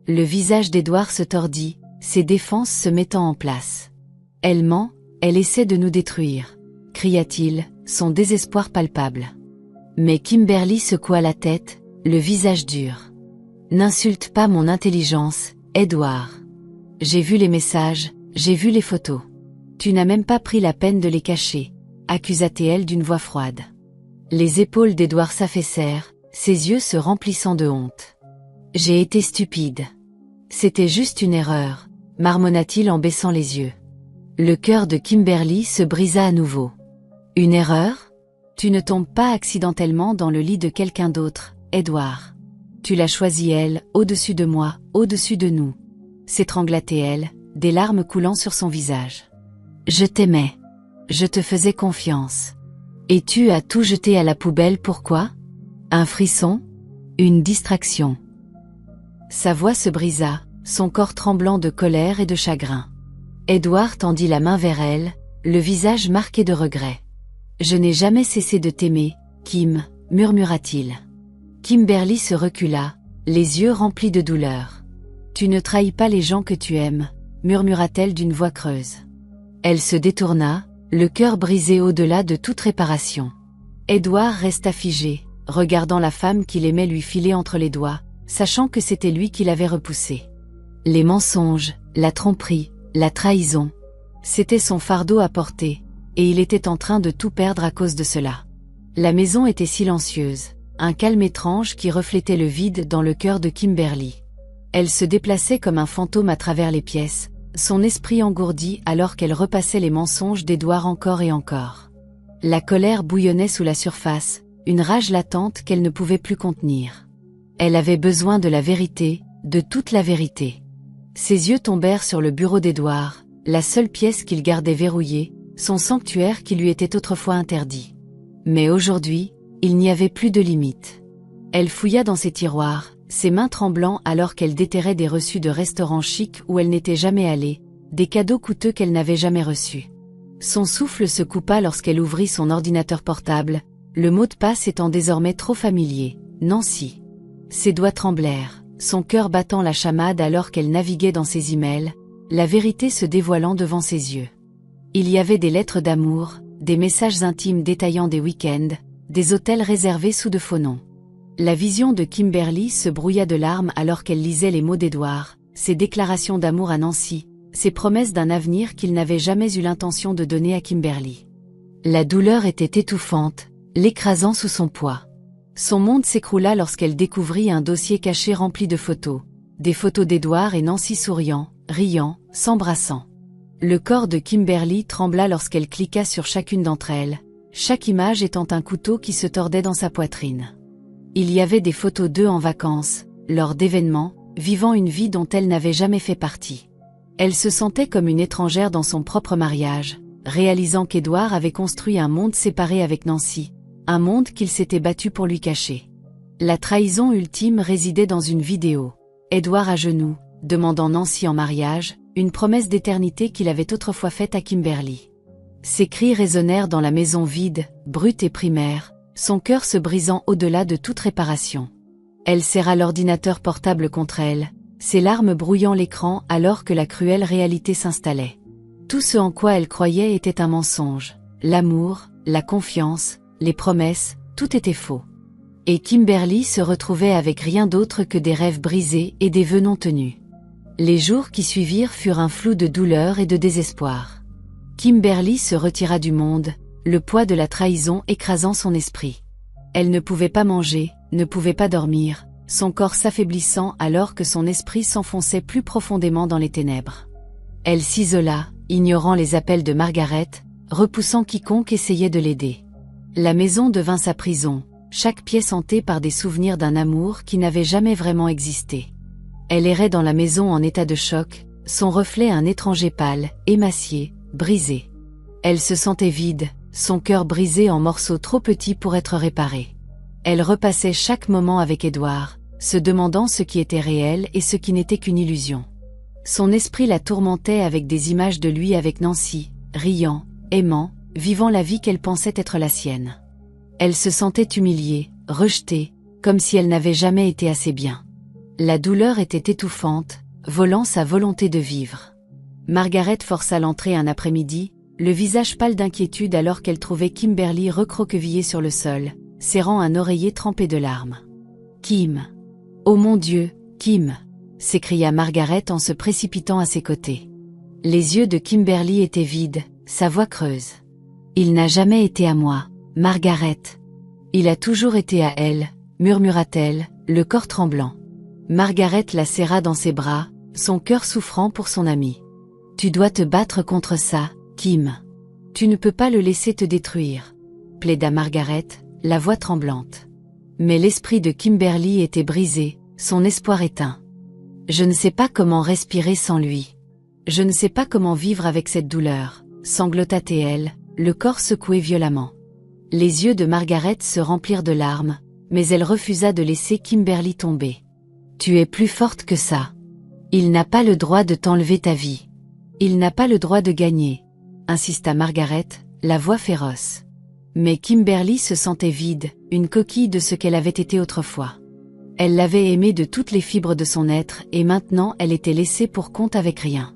Le visage d'Edward se tordit, ses défenses se mettant en place. « Elle ment, elle essaie de nous détruire », cria-t-il, son désespoir palpable. Mais Kimberly secoua la tête, le visage dur. « N'insulte pas mon intelligence, Edward. J'ai vu les messages, j'ai vu les photos. Tu n'as même pas pris la peine de les cacher, » accusa-t-elle d'une voix froide. Les épaules d'Edward s'affaissèrent, ses yeux se remplissant de honte. « J'ai été stupide. C'était juste une erreur, » marmonna-t-il en baissant les yeux. Le cœur de Kimberly se brisa à nouveau. « Une erreur ? Tu ne tombes pas accidentellement dans le lit de quelqu'un d'autre, Edward. Tu l'as choisie elle, au-dessus de moi, au-dessus de nous. » s'étrangla-t-elle, des larmes coulant sur son visage. « Je t'aimais. Je te faisais confiance. Et tu as tout jeté à la poubelle, pourquoi ? Un frisson ? Une distraction ?» Sa voix se brisa, son corps tremblant de colère et de chagrin. Edward tendit la main vers elle, le visage marqué de regret. « Je n'ai jamais cessé de t'aimer, Kim », murmura-t-il. Kimberly se recula, les yeux remplis de douleur. « Tu ne trahis pas les gens que tu aimes », murmura-t-elle d'une voix creuse. Elle se détourna, le cœur brisé au-delà de toute réparation. Edward resta figé, regardant la femme qu'il aimait lui filer entre les doigts, sachant que c'était lui qui l'avait repoussée. Les mensonges, la tromperie, la trahison. C'était son fardeau à porter, et il était en train de tout perdre à cause de cela. La maison était silencieuse, un calme étrange qui reflétait le vide dans le cœur de Kimberly. Elle se déplaçait comme un fantôme à travers les pièces, son esprit engourdi alors qu'elle repassait les mensonges d'Edward encore et encore. La colère bouillonnait sous la surface, une rage latente qu'elle ne pouvait plus contenir. Elle avait besoin de la vérité, de toute la vérité. Ses yeux tombèrent sur le bureau d'Edward, la seule pièce qu'il gardait verrouillée, son sanctuaire qui lui était autrefois interdit. Mais aujourd'hui, il n'y avait plus de limite. Elle fouilla dans ses tiroirs, ses mains tremblant alors qu'elle déterrait des reçus de restaurants chics où elle n'était jamais allée, des cadeaux coûteux qu'elle n'avait jamais reçus. Son souffle se coupa lorsqu'elle ouvrit son ordinateur portable, le mot de passe étant désormais trop familier, Nancy. Ses doigts tremblèrent, son cœur battant la chamade alors qu'elle naviguait dans ses emails, la vérité se dévoilant devant ses yeux. Il y avait des lettres d'amour, des messages intimes détaillant des week-ends, des hôtels réservés sous de faux noms. La vision de Kimberly se brouilla de larmes alors qu'elle lisait les mots d'Edward, ses déclarations d'amour à Nancy, ses promesses d'un avenir qu'il n'avait jamais eu l'intention de donner à Kimberly. La douleur était étouffante, l'écrasant sous son poids. Son monde s'écroula lorsqu'elle découvrit un dossier caché rempli de photos. Des photos d'Edward et Nancy souriant, riant, s'embrassant. Le corps de Kimberly trembla lorsqu'elle cliqua sur chacune d'entre elles, chaque image étant un couteau qui se tordait dans sa poitrine. Il y avait des photos d'eux en vacances, lors d'événements, vivant une vie dont elle n'avait jamais fait partie. Elle se sentait comme une étrangère dans son propre mariage, réalisant qu'Edward avait construit un monde séparé avec Nancy, un monde qu'il s'était battu pour lui cacher. La trahison ultime résidait dans une vidéo. Edward à genoux, demandant Nancy en mariage, une promesse d'éternité qu'il avait autrefois faite à Kimberly. Ses cris résonnèrent dans la maison vide, brute et primaire, son cœur se brisant au-delà de toute réparation. Elle serra l'ordinateur portable contre elle, ses larmes brouillant l'écran alors que la cruelle réalité s'installait. Tout ce en quoi elle croyait était un mensonge. L'amour, la confiance, les promesses, tout était faux. Et Kimberly se retrouvait avec rien d'autre que des rêves brisés et des vœux non tenus. Les jours qui suivirent furent un flou de douleur et de désespoir. Kimberly se retira du monde, le poids de la trahison écrasant son esprit. Elle ne pouvait pas manger, ne pouvait pas dormir, son corps s'affaiblissant alors que son esprit s'enfonçait plus profondément dans les ténèbres. Elle s'isola, ignorant les appels de Margaret, repoussant quiconque essayait de l'aider. La maison devint sa prison, chaque pièce hantée par des souvenirs d'un amour qui n'avait jamais vraiment existé. Elle errait dans la maison en état de choc, son reflet un étranger pâle, émacié, brisé. Elle se sentait vide, son cœur brisé en morceaux trop petits pour être réparé. Elle repassait chaque moment avec Edward, se demandant ce qui était réel et ce qui n'était qu'une illusion. Son esprit la tourmentait avec des images de lui avec Nancy, riant, aimant, vivant la vie qu'elle pensait être la sienne. Elle se sentait humiliée, rejetée, comme si elle n'avait jamais été assez bien. La douleur était étouffante, volant sa volonté de vivre. Margaret força l'entrée un après-midi, le visage pâle d'inquiétude alors qu'elle trouvait Kimberly recroquevillée sur le sol, serrant un oreiller trempé de larmes. « Kim! Oh mon Dieu, Kim !» s'écria Margaret en se précipitant à ses côtés. Les yeux de Kimberly étaient vides, sa voix creuse. « Il n'a jamais été à moi, Margaret. Il a toujours été à elle, » murmura-t-elle, le corps tremblant. Margaret la serra dans ses bras, son cœur souffrant pour son amie. « Tu dois te battre contre ça, Kim. Tu ne peux pas le laisser te détruire, » plaida Margaret, la voix tremblante. Mais l'esprit de Kimberly était brisé, son espoir éteint. « Je ne sais pas comment respirer sans lui. Je ne sais pas comment vivre avec cette douleur, » sanglota-t-elle, le corps secoué violemment. Les yeux de Margaret se remplirent de larmes, mais elle refusa de laisser Kimberly tomber. « Tu es plus forte que ça. Il n'a pas le droit de t'enlever ta vie. Il n'a pas le droit de gagner, » insista Margaret, la voix féroce. Mais Kimberly se sentait vide, une coquille de ce qu'elle avait été autrefois. Elle l'avait aimé de toutes les fibres de son être et maintenant elle était laissée pour compte avec rien.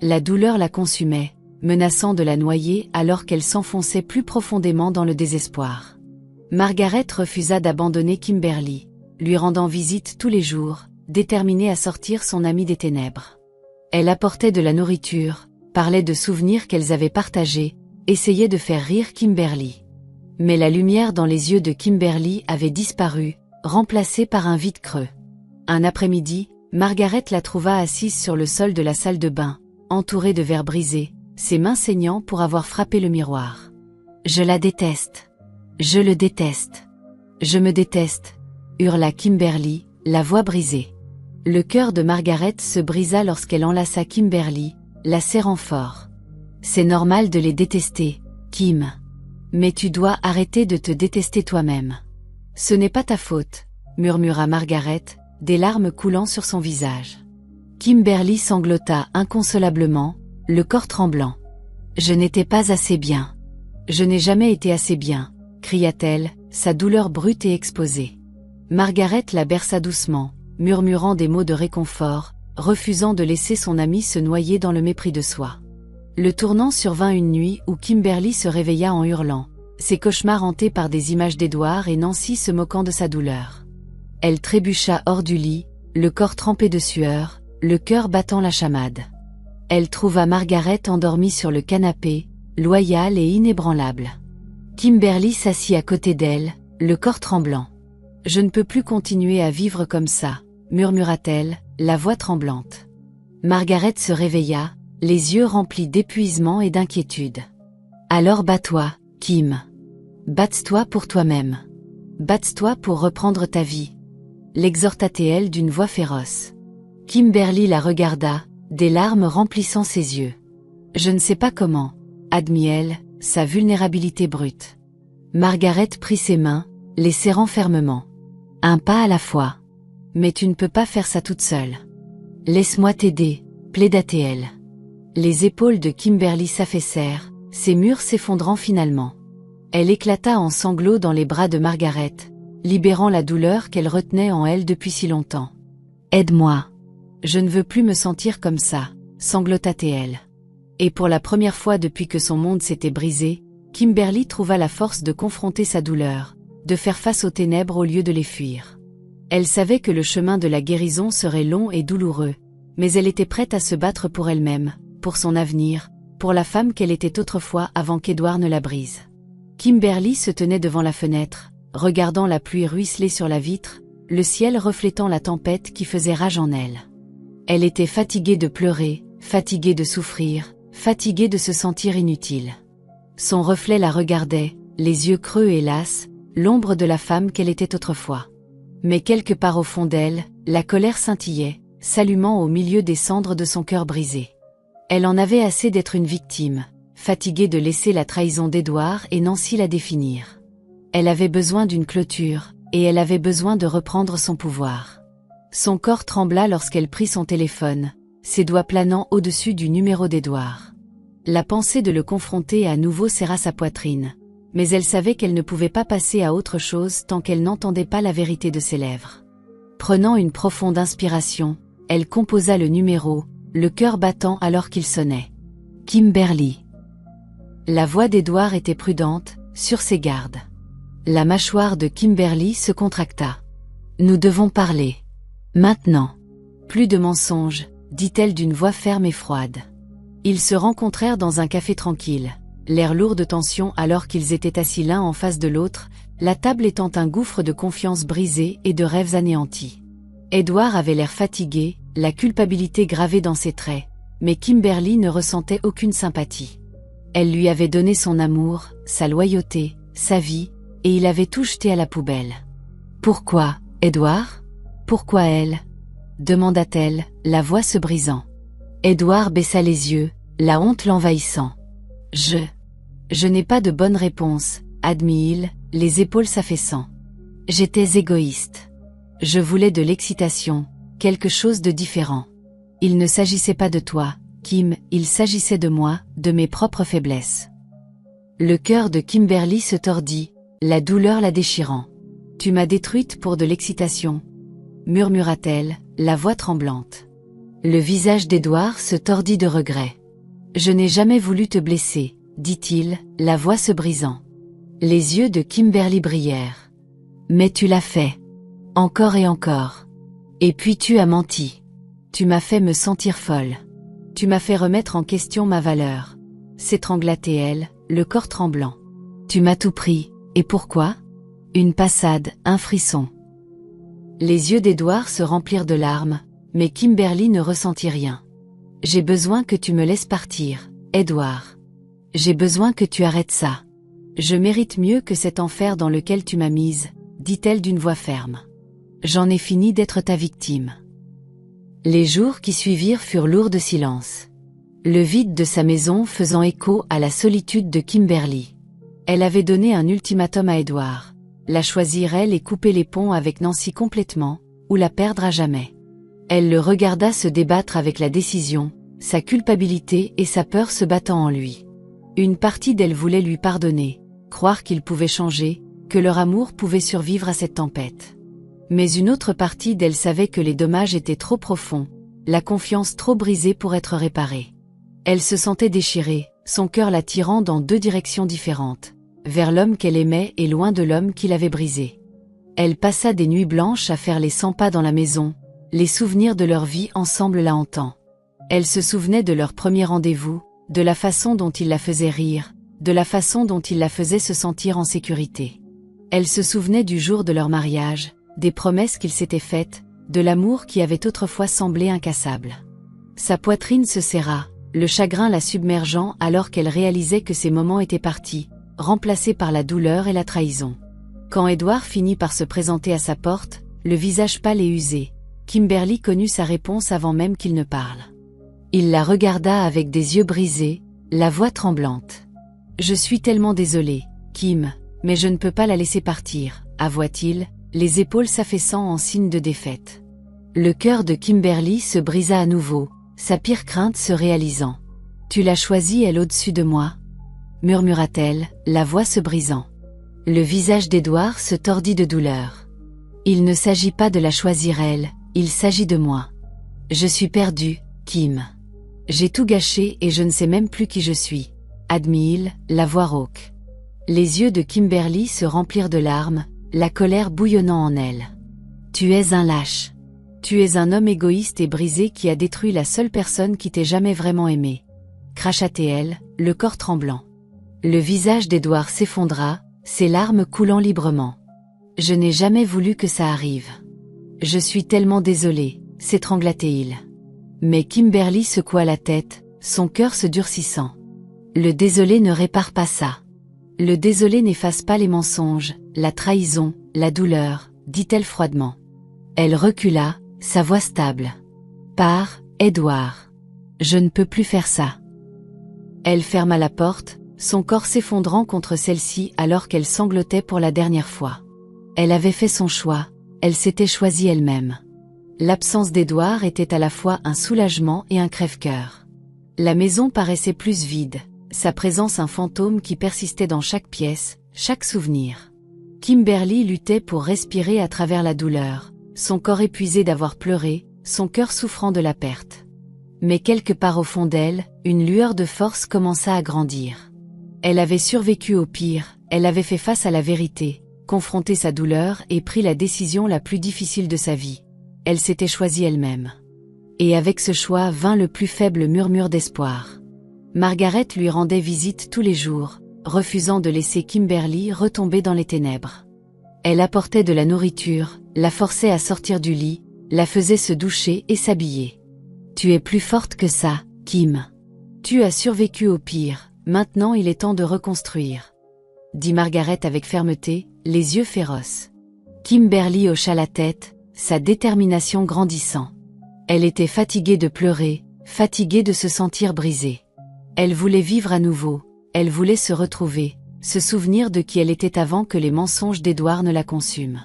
La douleur la consumait, menaçant de la noyer alors qu'elle s'enfonçait plus profondément dans le désespoir. Margaret refusa d'abandonner Kimberly, lui rendant visite tous les jours, déterminée à sortir son amie des ténèbres. Elle apportait de la nourriture, parlait de souvenirs qu'elles avaient partagés, essayait de faire rire Kimberly. Mais la lumière dans les yeux de Kimberly avait disparu, remplacée par un vide creux. Un après-midi, Margaret la trouva assise sur le sol de la salle de bain, entourée de verres brisés, ses mains saignant pour avoir frappé le miroir. « Je la déteste. Je le déteste. Je me déteste », hurla Kimberly, la voix brisée. Le cœur de Margaret se brisa lorsqu'elle enlaça Kimberly, la serrant fort. « C'est normal de les détester, Kim. Mais tu dois arrêter de te détester toi-même. »« Ce n'est pas ta faute, » murmura Margaret, des larmes coulant sur son visage. Kimberly sanglota inconsolablement, le corps tremblant. « Je n'étais pas assez bien. Je n'ai jamais été assez bien, » cria-t-elle, sa douleur brute et exposée. Margaret la berça doucement, murmurant des mots de réconfort, refusant de laisser son amie se noyer dans le mépris de soi. Le tournant survint une nuit où Kimberly se réveilla en hurlant, ses cauchemars hantés par des images d'Edward et Nancy se moquant de sa douleur. Elle trébucha hors du lit, le corps trempé de sueur, le cœur battant la chamade. Elle trouva Margaret endormie sur le canapé, loyale et inébranlable. Kimberly s'assit à côté d'elle, le corps tremblant. « Je ne peux plus continuer à vivre comme ça », murmura-t-elle, la voix tremblante. Margaret se réveilla, les yeux remplis d'épuisement et d'inquiétude. « Alors bats-toi, Kim. Bats-toi pour toi-même. Bats-toi pour reprendre ta vie. » l'exhorta-t-elle d'une voix féroce. Kimberly la regarda, des larmes remplissant ses yeux. « Je ne sais pas comment », admit-elle, sa vulnérabilité brute. Margaret prit ses mains, les serrant fermement. « Un pas à la fois. Mais tu ne peux pas faire ça toute seule. Laisse-moi t'aider, » plaida-t-elle. Les épaules de Kimberly s'affaissèrent, ses murs s'effondrant finalement. Elle éclata en sanglots dans les bras de Margaret, libérant la douleur qu'elle retenait en elle depuis si longtemps. « Aide-moi. Je ne veux plus me sentir comme ça, » sanglota-t-elle. Et pour la première fois depuis que son monde s'était brisé, Kimberly trouva la force de confronter sa douleur, de faire face aux ténèbres au lieu de les fuir. Elle savait que le chemin de la guérison serait long et douloureux, mais elle était prête à se battre pour elle-même, pour son avenir, pour la femme qu'elle était autrefois avant qu'Edward ne la brise. Kimberly se tenait devant la fenêtre, regardant la pluie ruisseler sur la vitre, le ciel reflétant la tempête qui faisait rage en elle. Elle était fatiguée de pleurer, fatiguée de souffrir, fatiguée de se sentir inutile. Son reflet la regardait, les yeux creux et lasses, l'ombre de la femme qu'elle était autrefois. Mais quelque part au fond d'elle, la colère scintillait, s'allumant au milieu des cendres de son cœur brisé. Elle en avait assez d'être une victime, fatiguée de laisser la trahison d'Edward et Nancy la définir. Elle avait besoin d'une clôture, et elle avait besoin de reprendre son pouvoir. Son corps trembla lorsqu'elle prit son téléphone, ses doigts planant au-dessus du numéro d'Edward. La pensée de le confronter à nouveau serra sa poitrine, mais elle savait qu'elle ne pouvait pas passer à autre chose tant qu'elle n'entendait pas la vérité de ses lèvres. Prenant une profonde inspiration, elle composa le numéro, le cœur battant alors qu'il sonnait. Kimberly. La voix d'Edward était prudente, sur ses gardes. La mâchoire de Kimberly se contracta. « Nous devons parler. Maintenant. » « Plus de mensonges, » dit-elle d'une voix ferme et froide. Ils se rencontrèrent dans un café tranquille, l'air lourd de tension alors qu'ils étaient assis l'un en face de l'autre, la table étant un gouffre de confiance brisée et de rêves anéantis. Edward avait l'air fatigué, la culpabilité gravée dans ses traits, mais Kimberly ne ressentait aucune sympathie. Elle lui avait donné son amour, sa loyauté, sa vie, et il avait tout jeté à la poubelle. « Pourquoi, Edward ? Pourquoi elle ?» demanda-t-elle, la voix se brisant. Edward baissa les yeux, la honte l'envahissant. « Je n'ai pas de bonne réponse, » admit-il, les épaules s'affaissant. « J'étais égoïste. Je voulais de l'excitation, quelque chose de différent. Il ne s'agissait pas de toi, Kim, il s'agissait de moi, de mes propres faiblesses. » Le cœur de Kimberly se tordit, la douleur la déchirant. « Tu m'as détruite pour de l'excitation, » murmura-t-elle, la voix tremblante. Le visage d'Edward se tordit de regret. « Je n'ai jamais voulu te blesser, » dit-il, la voix se brisant. Les yeux de Kimberly brillèrent. « Mais tu l'as fait. Encore et encore. Et puis tu as menti. Tu m'as fait me sentir folle. Tu m'as fait remettre en question ma valeur. » s'étrangla-t-elle, le corps tremblant. « Tu m'as tout pris, Et pourquoi? Une passade, un frisson. Les yeux d'Edouard se remplirent de larmes, mais Kimberly ne ressentit rien. J'ai besoin que tu me laisses partir, Edouard. J'ai besoin que tu arrêtes ça. Je mérite mieux que cet enfer dans lequel tu m'as mise, dit-elle d'une voix ferme. J'en ai fini d'être ta victime. Les jours qui suivirent furent lourds de silence. Le vide de sa maison faisant écho à la solitude de Kimberly. Elle avait donné un ultimatum à Edouard. La choisir elle et couper les ponts avec Nancy complètement, ou la perdre à jamais. Elle le regarda se débattre avec la décision, sa culpabilité et sa peur se battant en lui. Une partie d'elle voulait lui pardonner, croire qu'il pouvait changer, que leur amour pouvait survivre à cette tempête. Mais une autre partie d'elle savait que les dommages étaient trop profonds, la confiance trop brisée pour être réparée. Elle se sentait déchirée, son cœur la tirant dans deux directions différentes, vers l'homme qu'elle aimait et loin de l'homme qui l'avait brisée. Elle passa des nuits blanches à faire les 100 pas dans la maison, les souvenirs de leur vie ensemble la hantant. Elle se souvenait de leur premier rendez-vous, de la façon dont il la faisait rire, de la façon dont il la faisait se sentir en sécurité. Elle se souvenait du jour de leur mariage, des promesses qu'ils s'étaient faites, de l'amour qui avait autrefois semblé incassable. Sa poitrine se serra, le chagrin la submergeant alors qu'elle réalisait que ces moments étaient partis, remplacés par la douleur et la trahison. Quand Edouard finit par se présenter à sa porte, le visage pâle et usé, Kimberly connut sa réponse avant même qu'il ne parle. Il la regarda avec des yeux brisés, la voix tremblante. « Je suis tellement désolé, Kim, mais je ne peux pas la laisser partir, avoua-t-il, les épaules s'affaissant en signe de défaite. Le cœur de Kimberly se brisa à nouveau, sa pire crainte se réalisant. « Tu l'as choisie elle au-dessus de moi ?» murmura-t-elle, la voix se brisant. Le visage d'Edouard se tordit de douleur. « Il ne s'agit pas de la choisir elle, il s'agit de moi. Je suis perdu, Kim. J'ai tout gâché et je ne sais même plus qui je suis, » admit-il, la voix rauque. Les yeux de Kimberly se remplirent de larmes, la colère bouillonnant en elle. « Tu es un lâche. Tu es un homme égoïste et brisé qui a détruit la seule personne qui t'ait jamais vraiment aimé. » cracha-t-elle, le corps tremblant. Le visage d'Edouard s'effondra, ses larmes coulant librement. « Je n'ai jamais voulu que ça arrive. Je suis tellement désolé, s'étrangla-t-il. Mais Kimberly secoua la tête, son cœur se durcissant. Le désolé ne répare pas ça. Le désolé n'efface pas les mensonges, la trahison, la douleur, dit-elle froidement. Elle recula, sa voix stable. Pars, Edouard. Je ne peux plus faire ça. Elle ferma la porte, son corps s'effondrant contre celle-ci alors qu'elle sanglotait pour la dernière fois. Elle avait fait son choix, elle s'était choisie elle-même. L'absence d'Edouard était à la fois un soulagement et un crève-cœur. La maison paraissait plus vide, sa présence un fantôme qui persistait dans chaque pièce, chaque souvenir. Kimberly luttait pour respirer à travers la douleur, son corps épuisé d'avoir pleuré, son cœur souffrant de la perte. Mais quelque part au fond d'elle, une lueur de force commença à grandir. Elle avait survécu au pire, elle avait fait face à la vérité, confronté sa douleur et pris la décision la plus difficile de sa vie. Elle s'était choisie elle-même. Et avec ce choix vint le plus faible murmure d'espoir. Margaret lui rendait visite tous les jours, refusant de laisser Kimberly retomber dans les ténèbres. Elle apportait de la nourriture, la forçait à sortir du lit, la faisait se doucher et s'habiller. « Tu es plus forte que ça, Kim. Tu as survécu au pire, maintenant il est temps de reconstruire. » dit Margaret avec fermeté, les yeux féroces. Kimberly hocha la tête, sa détermination grandissant. Elle était fatiguée de pleurer, fatiguée de se sentir brisée. Elle voulait vivre à nouveau, elle voulait se retrouver, se souvenir de qui elle était avant que les mensonges d'Edouard ne la consument.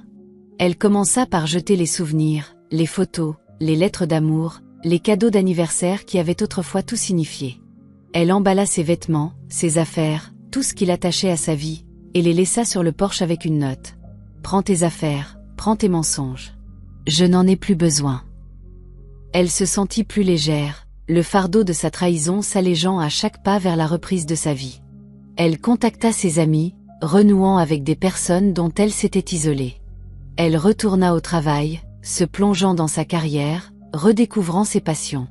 Elle commença par jeter les souvenirs, les photos, les lettres d'amour, les cadeaux d'anniversaire qui avaient autrefois tout signifié. Elle emballa ses vêtements, ses affaires, tout ce qui l'attachait à sa vie, et les laissa sur le porche avec une note. « Prends tes affaires, prends tes mensonges. Je n'en ai plus besoin. » Elle se sentit plus légère, le fardeau de sa trahison s'allégeant à chaque pas vers la reprise de sa vie. Elle contacta ses amis, renouant avec des personnes dont elle s'était isolée. Elle retourna au travail, se plongeant dans sa carrière, redécouvrant ses passions.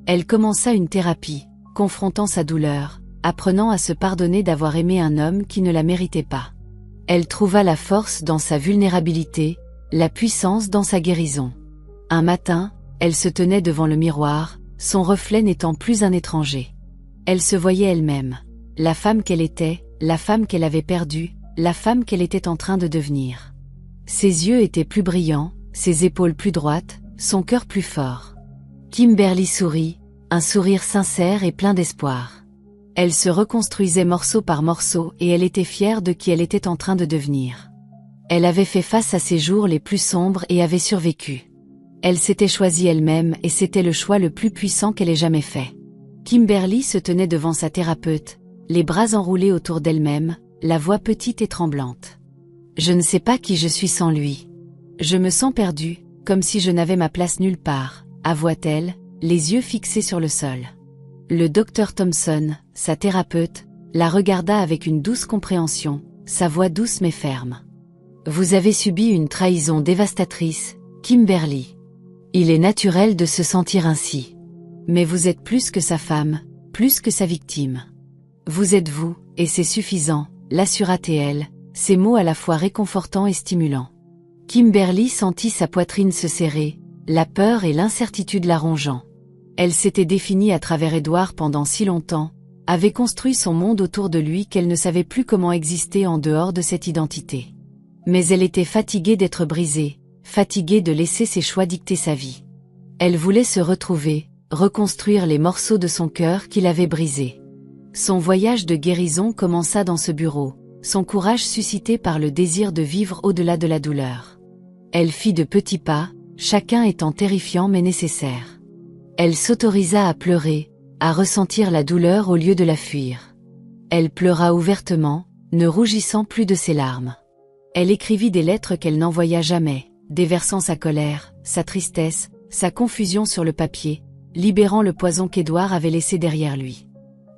Elle commença une thérapie, confrontant sa douleur, apprenant à se pardonner d'avoir aimé un homme qui ne la méritait pas. Elle trouva la force dans sa vulnérabilité, la puissance dans sa guérison. Un matin, elle se tenait devant le miroir, son reflet n'étant plus un étranger. Elle se voyait elle-même, la femme qu'elle était, la femme qu'elle avait perdue, la femme qu'elle était en train de devenir. Ses yeux étaient plus brillants, ses épaules plus droites, son cœur plus fort. Kimberly sourit, un sourire sincère et plein d'espoir. Elle se reconstruisait morceau par morceau et elle était fière de qui elle était en train de devenir. Elle avait fait face à ses jours les plus sombres et avait survécu. Elle s'était choisie elle-même et c'était le choix le plus puissant qu'elle ait jamais fait. Kimberly se tenait devant sa thérapeute, les bras enroulés autour d'elle-même, la voix petite et tremblante. « Je ne sais pas qui je suis sans lui. Je me sens perdue, comme si je n'avais ma place nulle part », avoua-t-elle, les yeux fixés sur le sol. Le docteur Thompson, sa thérapeute, la regarda avec une douce compréhension, sa voix douce mais ferme. « Vous avez subi une trahison dévastatrice, Kimberly. Il est naturel de se sentir ainsi. Mais vous êtes plus que sa femme, plus que sa victime. Vous êtes vous, et c'est suffisant, l'assura-t-elle, ces mots à la fois réconfortants et stimulants. Kimberly sentit sa poitrine se serrer, la peur et l'incertitude la rongeant. Elle s'était définie à travers Édouard pendant si longtemps, avait construit son monde autour de lui qu'elle ne savait plus comment exister en dehors de cette identité. Mais elle était fatiguée d'être brisée, fatiguée de laisser ses choix dicter sa vie. Elle voulait se retrouver, reconstruire les morceaux de son cœur qu'il avait brisés. Son voyage de guérison commença dans ce bureau, son courage suscité par le désir de vivre au-delà de la douleur. Elle fit de petits pas, chacun étant terrifiant mais nécessaire. Elle s'autorisa à pleurer, à ressentir la douleur au lieu de la fuir. Elle pleura ouvertement, ne rougissant plus de ses larmes. Elle écrivit des lettres qu'elle n'envoya jamais, déversant sa colère, sa tristesse, sa confusion sur le papier, libérant le poison qu'Édouard avait laissé derrière lui.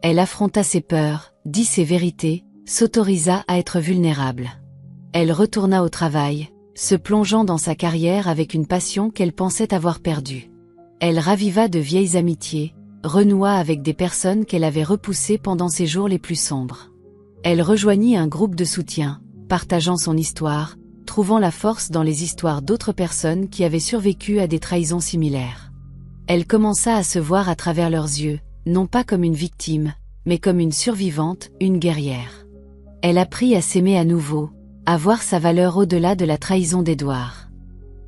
Elle affronta ses peurs, dit ses vérités, s'autorisa à être vulnérable. Elle retourna au travail, se plongeant dans sa carrière avec une passion qu'elle pensait avoir perdue. Elle raviva de vieilles amitiés, renoua avec des personnes qu'elle avait repoussées pendant ses jours les plus sombres. Elle rejoignit un groupe de soutien, partageant son histoire, trouvant la force dans les histoires d'autres personnes qui avaient survécu à des trahisons similaires. Elle commença à se voir à travers leurs yeux, non pas comme une victime, mais comme une survivante, une guerrière. Elle apprit à s'aimer à nouveau, à voir sa valeur au-delà de la trahison d'Édouard.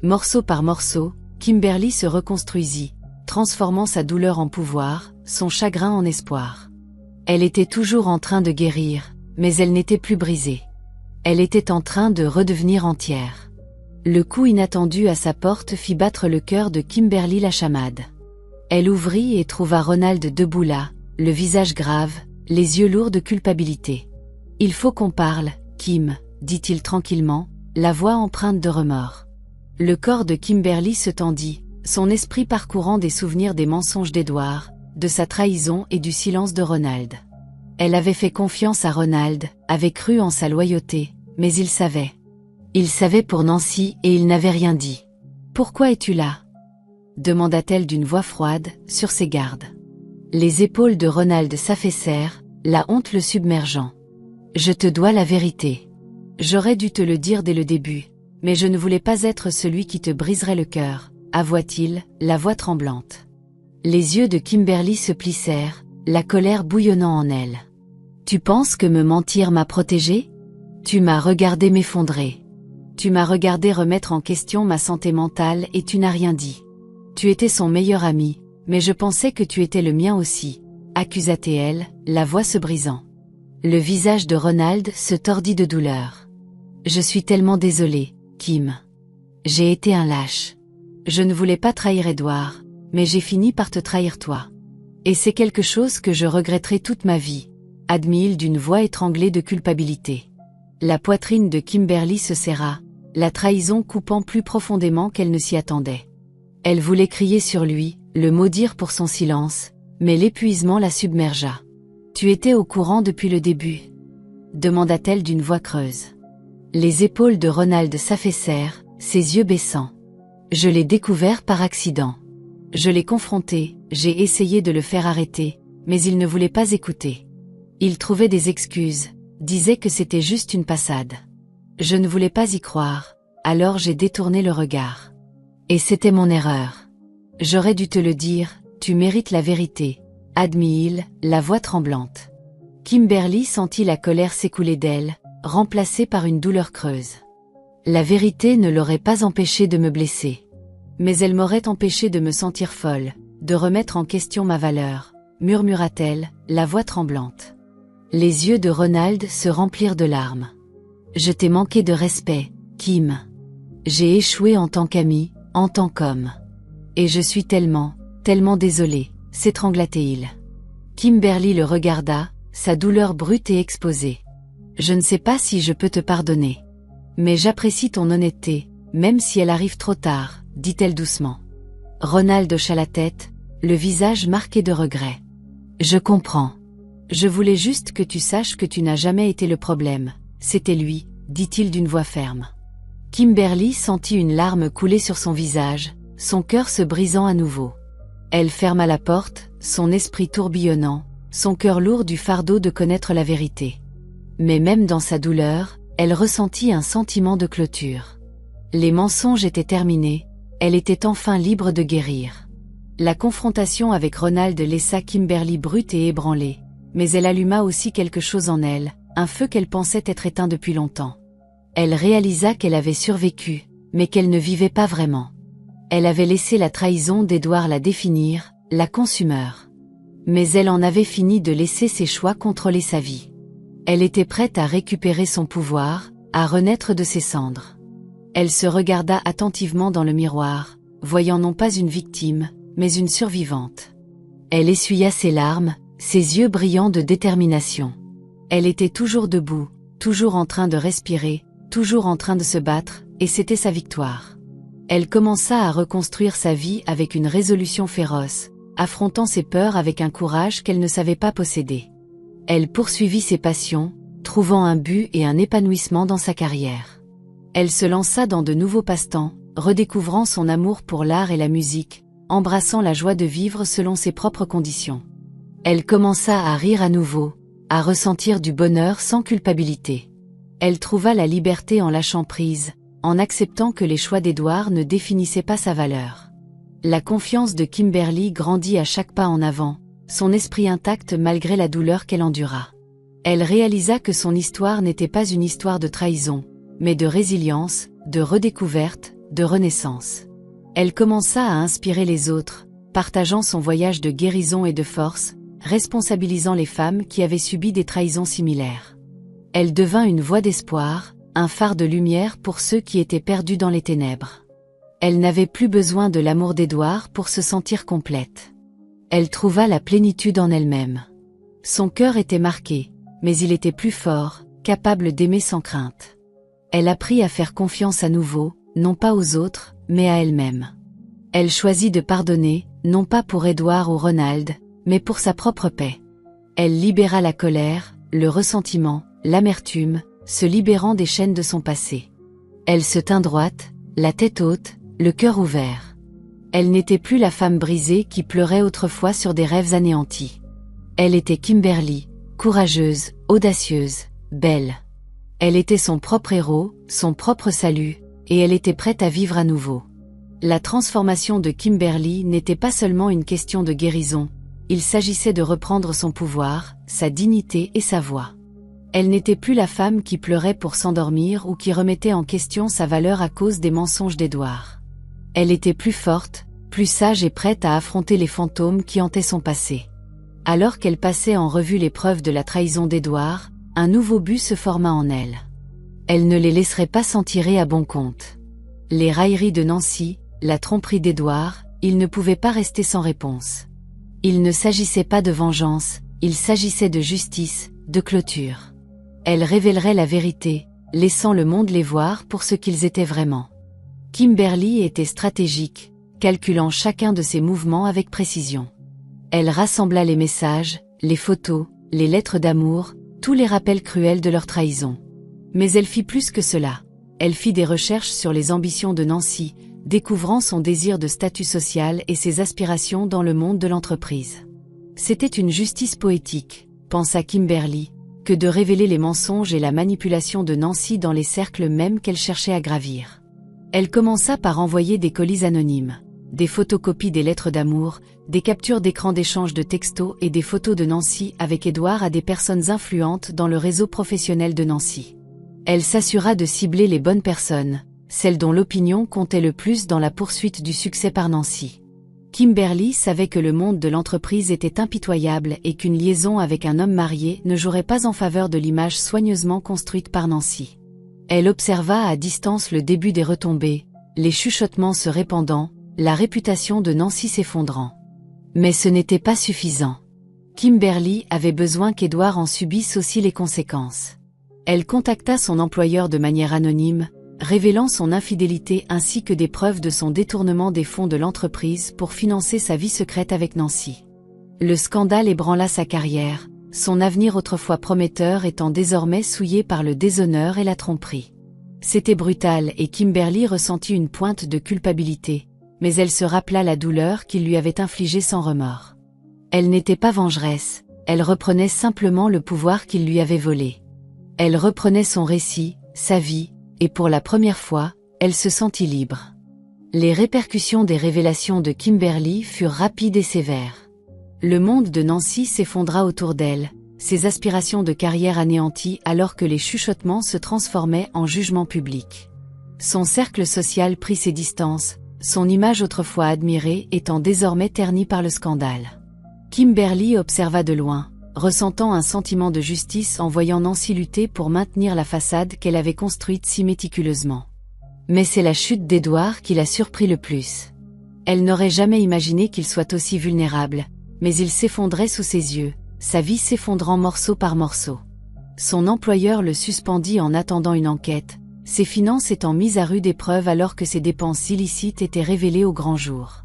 Morceau par morceau, Kimberly se reconstruisit, transformant sa douleur en pouvoir, son chagrin en espoir. Elle était toujours en train de guérir, mais elle n'était plus brisée. Elle était en train de redevenir entière. Le coup inattendu à sa porte fit battre le cœur de Kimberly la chamade. Elle ouvrit et trouva Ronald debout là, le visage grave, les yeux lourds de culpabilité. « Il faut qu'on parle, Kim », dit-il tranquillement, la voix empreinte de remords. Le corps de Kimberly se tendit, son esprit parcourant des souvenirs des mensonges d'Édouard, de sa trahison et du silence de Ronald. Elle avait fait confiance à Ronald, avait cru en sa loyauté, mais il savait. Il savait pour Nancy et il n'avait rien dit. « Pourquoi es-tu là ?» demanda-t-elle d'une voix froide, sur ses gardes. Les épaules de Ronald s'affaissèrent, la honte le submergeant. « Je te dois la vérité. J'aurais dû te le dire dès le début, mais je ne voulais pas être celui qui te briserait le cœur, » avoua-t-il, la voix tremblante. Les yeux de Kimberly se plissèrent, la colère bouillonnant en elle. « Tu penses que me mentir m'a protégée ? Tu m'as regardé m'effondrer. Tu m'as regardé remettre en question ma santé mentale et tu n'as rien dit. Tu étais son meilleur ami, mais je pensais que tu étais le mien aussi, » accusa-t-elle, la voix se brisant. Le visage de Ronald se tordit de douleur. « Je suis tellement désolée, Kim. J'ai été un lâche. Je ne voulais pas trahir Édouard, mais j'ai fini par te trahir toi. Et c'est quelque chose que je regretterai toute ma vie, » admit-il d'une voix étranglée de culpabilité. La poitrine de Kimberly se serra, la trahison coupant plus profondément qu'elle ne s'y attendait. Elle voulait crier sur lui, le maudire pour son silence, mais l'épuisement la submergea. « Tu étais au courant depuis le début ?» demanda-t-elle d'une voix creuse. Les épaules de Ronald s'affaissèrent, ses yeux baissant. « Je l'ai découvert par accident. Je l'ai confronté, j'ai essayé de le faire arrêter, mais il ne voulait pas écouter. Il trouvait des excuses, disait que c'était juste une passade. Je ne voulais pas y croire, alors j'ai détourné le regard. Et c'était mon erreur. J'aurais dû te le dire, tu mérites la vérité, admit-il, la voix tremblante. Kimberly sentit la colère s'écouler d'elle, remplacée par une douleur creuse. La vérité ne l'aurait pas empêchée de me blesser. Mais elle m'aurait empêchée de me sentir folle, de remettre en question ma valeur, murmura-t-elle, la voix tremblante. Les yeux de Ronald se remplirent de larmes. Je t'ai manqué de respect, Kim. J'ai échoué en tant qu'ami, en tant qu'homme. Et je suis tellement désolé, s'étrangla-t-il. Kimberly le regarda, sa douleur brute et exposée. Je ne sais pas si je peux te pardonner. Mais j'apprécie ton honnêteté, même si elle arrive trop tard, dit-elle doucement. Ronald hocha la tête, le visage marqué de regret. Je comprends. Je voulais juste que tu saches que tu n'as jamais été le problème. C'était lui, dit-il d'une voix ferme. Kimberly sentit une larme couler sur son visage, son cœur se brisant à nouveau. Elle ferma la porte, son esprit tourbillonnant, son cœur lourd du fardeau de connaître la vérité. Mais même dans sa douleur, elle ressentit un sentiment de clôture. Les mensonges étaient terminés, elle était enfin libre de guérir. La confrontation avec Ronald laissa Kimberly brute et ébranlée, mais elle alluma aussi quelque chose en elle, un feu qu'elle pensait être éteint depuis longtemps. Elle réalisa qu'elle avait survécu, mais qu'elle ne vivait pas vraiment. Elle avait laissé la trahison d'Edward la définir, la consumeur. Mais elle en avait fini de laisser ses choix contrôler sa vie. Elle était prête à récupérer son pouvoir, à renaître de ses cendres. Elle se regarda attentivement dans le miroir, voyant non pas une victime, mais une survivante. Elle essuya ses larmes, ses yeux brillants de détermination. Elle était toujours debout, toujours en train de respirer, toujours en train de se battre, et c'était sa victoire. Elle commença à reconstruire sa vie avec une résolution féroce, affrontant ses peurs avec un courage qu'elle ne savait pas posséder. Elle poursuivit ses passions, trouvant un but et un épanouissement dans sa carrière. Elle se lança dans de nouveaux passe-temps, redécouvrant son amour pour l'art et la musique, embrassant la joie de vivre selon ses propres conditions. Elle commença à rire à nouveau, à ressentir du bonheur sans culpabilité. Elle trouva la liberté en lâchant prise, en acceptant que les choix d'Edward ne définissaient pas sa valeur. La confiance de Kimberly grandit à chaque pas en avant, son esprit intact malgré la douleur qu'elle endura. Elle réalisa que son histoire n'était pas une histoire de trahison, mais de résilience, de redécouverte, de renaissance. Elle commença à inspirer les autres, partageant son voyage de guérison et de force, responsabilisant les femmes qui avaient subi des trahisons similaires. Elle devint une voix d'espoir, un phare de lumière pour ceux qui étaient perdus dans les ténèbres. Elle n'avait plus besoin de l'amour d'Edward pour se sentir complète. Elle trouva la plénitude en elle-même. Son cœur était marqué, mais il était plus fort, capable d'aimer sans crainte. Elle apprit à faire confiance à nouveau, non pas aux autres, mais à elle-même. Elle choisit de pardonner, non pas pour Edward ou Ronald, mais pour sa propre paix. Elle libéra la colère, le ressentiment, l'amertume, se libérant des chaînes de son passé. Elle se tint droite, la tête haute, le cœur ouvert. Elle n'était plus la femme brisée qui pleurait autrefois sur des rêves anéantis. Elle était Kimberly, courageuse, audacieuse, belle. Elle était son propre héros, son propre salut, et elle était prête à vivre à nouveau. La transformation de Kimberly n'était pas seulement une question de guérison, il s'agissait de reprendre son pouvoir, sa dignité et sa voix. Elle n'était plus la femme qui pleurait pour s'endormir ou qui remettait en question sa valeur à cause des mensonges d'Edward. Elle était plus forte, plus sage et prête à affronter les fantômes qui hantaient son passé. Alors qu'elle passait en revue les preuves de la trahison d'Edward, un nouveau but se forma en elle. Elle ne les laisserait pas s'en tirer à bon compte. Les railleries de Nancy, la tromperie d'Edward, il ne pouvait pas rester sans réponse. Il ne s'agissait pas de vengeance, il s'agissait de justice, de clôture. Elle révélerait la vérité, laissant le monde les voir pour ce qu'ils étaient vraiment. Kimberly était stratégique, calculant chacun de ses mouvements avec précision. Elle rassembla les messages, les photos, les lettres d'amour, tous les rappels cruels de leur trahison. Mais elle fit plus que cela. Elle fit des recherches sur les ambitions de Nancy, découvrant son désir de statut social et ses aspirations dans le monde de l'entreprise. C'était une justice poétique, pensa Kimberly, que de révéler les mensonges et la manipulation de Nancy dans les cercles mêmes qu'elle cherchait à gravir. Elle commença par envoyer des colis anonymes, des photocopies des lettres d'amour, des captures d'écran d'échanges de textos et des photos de Nancy avec Édouard à des personnes influentes dans le réseau professionnel de Nancy. Elle s'assura de cibler les bonnes personnes, celles dont l'opinion comptait le plus dans la poursuite du succès par Nancy. Kimberly savait que le monde de l'entreprise était impitoyable et qu'une liaison avec un homme marié ne jouerait pas en faveur de l'image soigneusement construite par Nancy. Elle observa à distance le début des retombées, les chuchotements se répandant, la réputation de Nancy s'effondrant. Mais ce n'était pas suffisant. Kimberly avait besoin qu'Édouard en subisse aussi les conséquences. Elle contacta son employeur de manière anonyme, révélant son infidélité ainsi que des preuves de son détournement des fonds de l'entreprise pour financer sa vie secrète avec Nancy. Le scandale ébranla sa carrière, son avenir autrefois prometteur étant désormais souillé par le déshonneur et la tromperie. C'était brutal et Kimberly ressentit une pointe de culpabilité, mais elle se rappela la douleur qu'il lui avait infligée sans remords. Elle n'était pas vengeresse, elle reprenait simplement le pouvoir qu'il lui avait volé. Elle reprenait son récit, sa vie, et pour la première fois, elle se sentit libre. Les répercussions des révélations de Kimberly furent rapides et sévères. Le monde de Nancy s'effondra autour d'elle, ses aspirations de carrière anéanties alors que les chuchotements se transformaient en jugement public. Son cercle social prit ses distances, son image autrefois admirée étant désormais ternie par le scandale. Kimberly observa de loin, ressentant un sentiment de justice en voyant Nancy lutter pour maintenir la façade qu'elle avait construite si méticuleusement. Mais c'est la chute d'Édouard qui la surprit le plus. Elle n'aurait jamais imaginé qu'il soit aussi vulnérable, mais il s'effondrait sous ses yeux, sa vie s'effondrant morceau par morceau. Son employeur le suspendit en attendant une enquête, ses finances étant mises à rude épreuve alors que ses dépenses illicites étaient révélées au grand jour.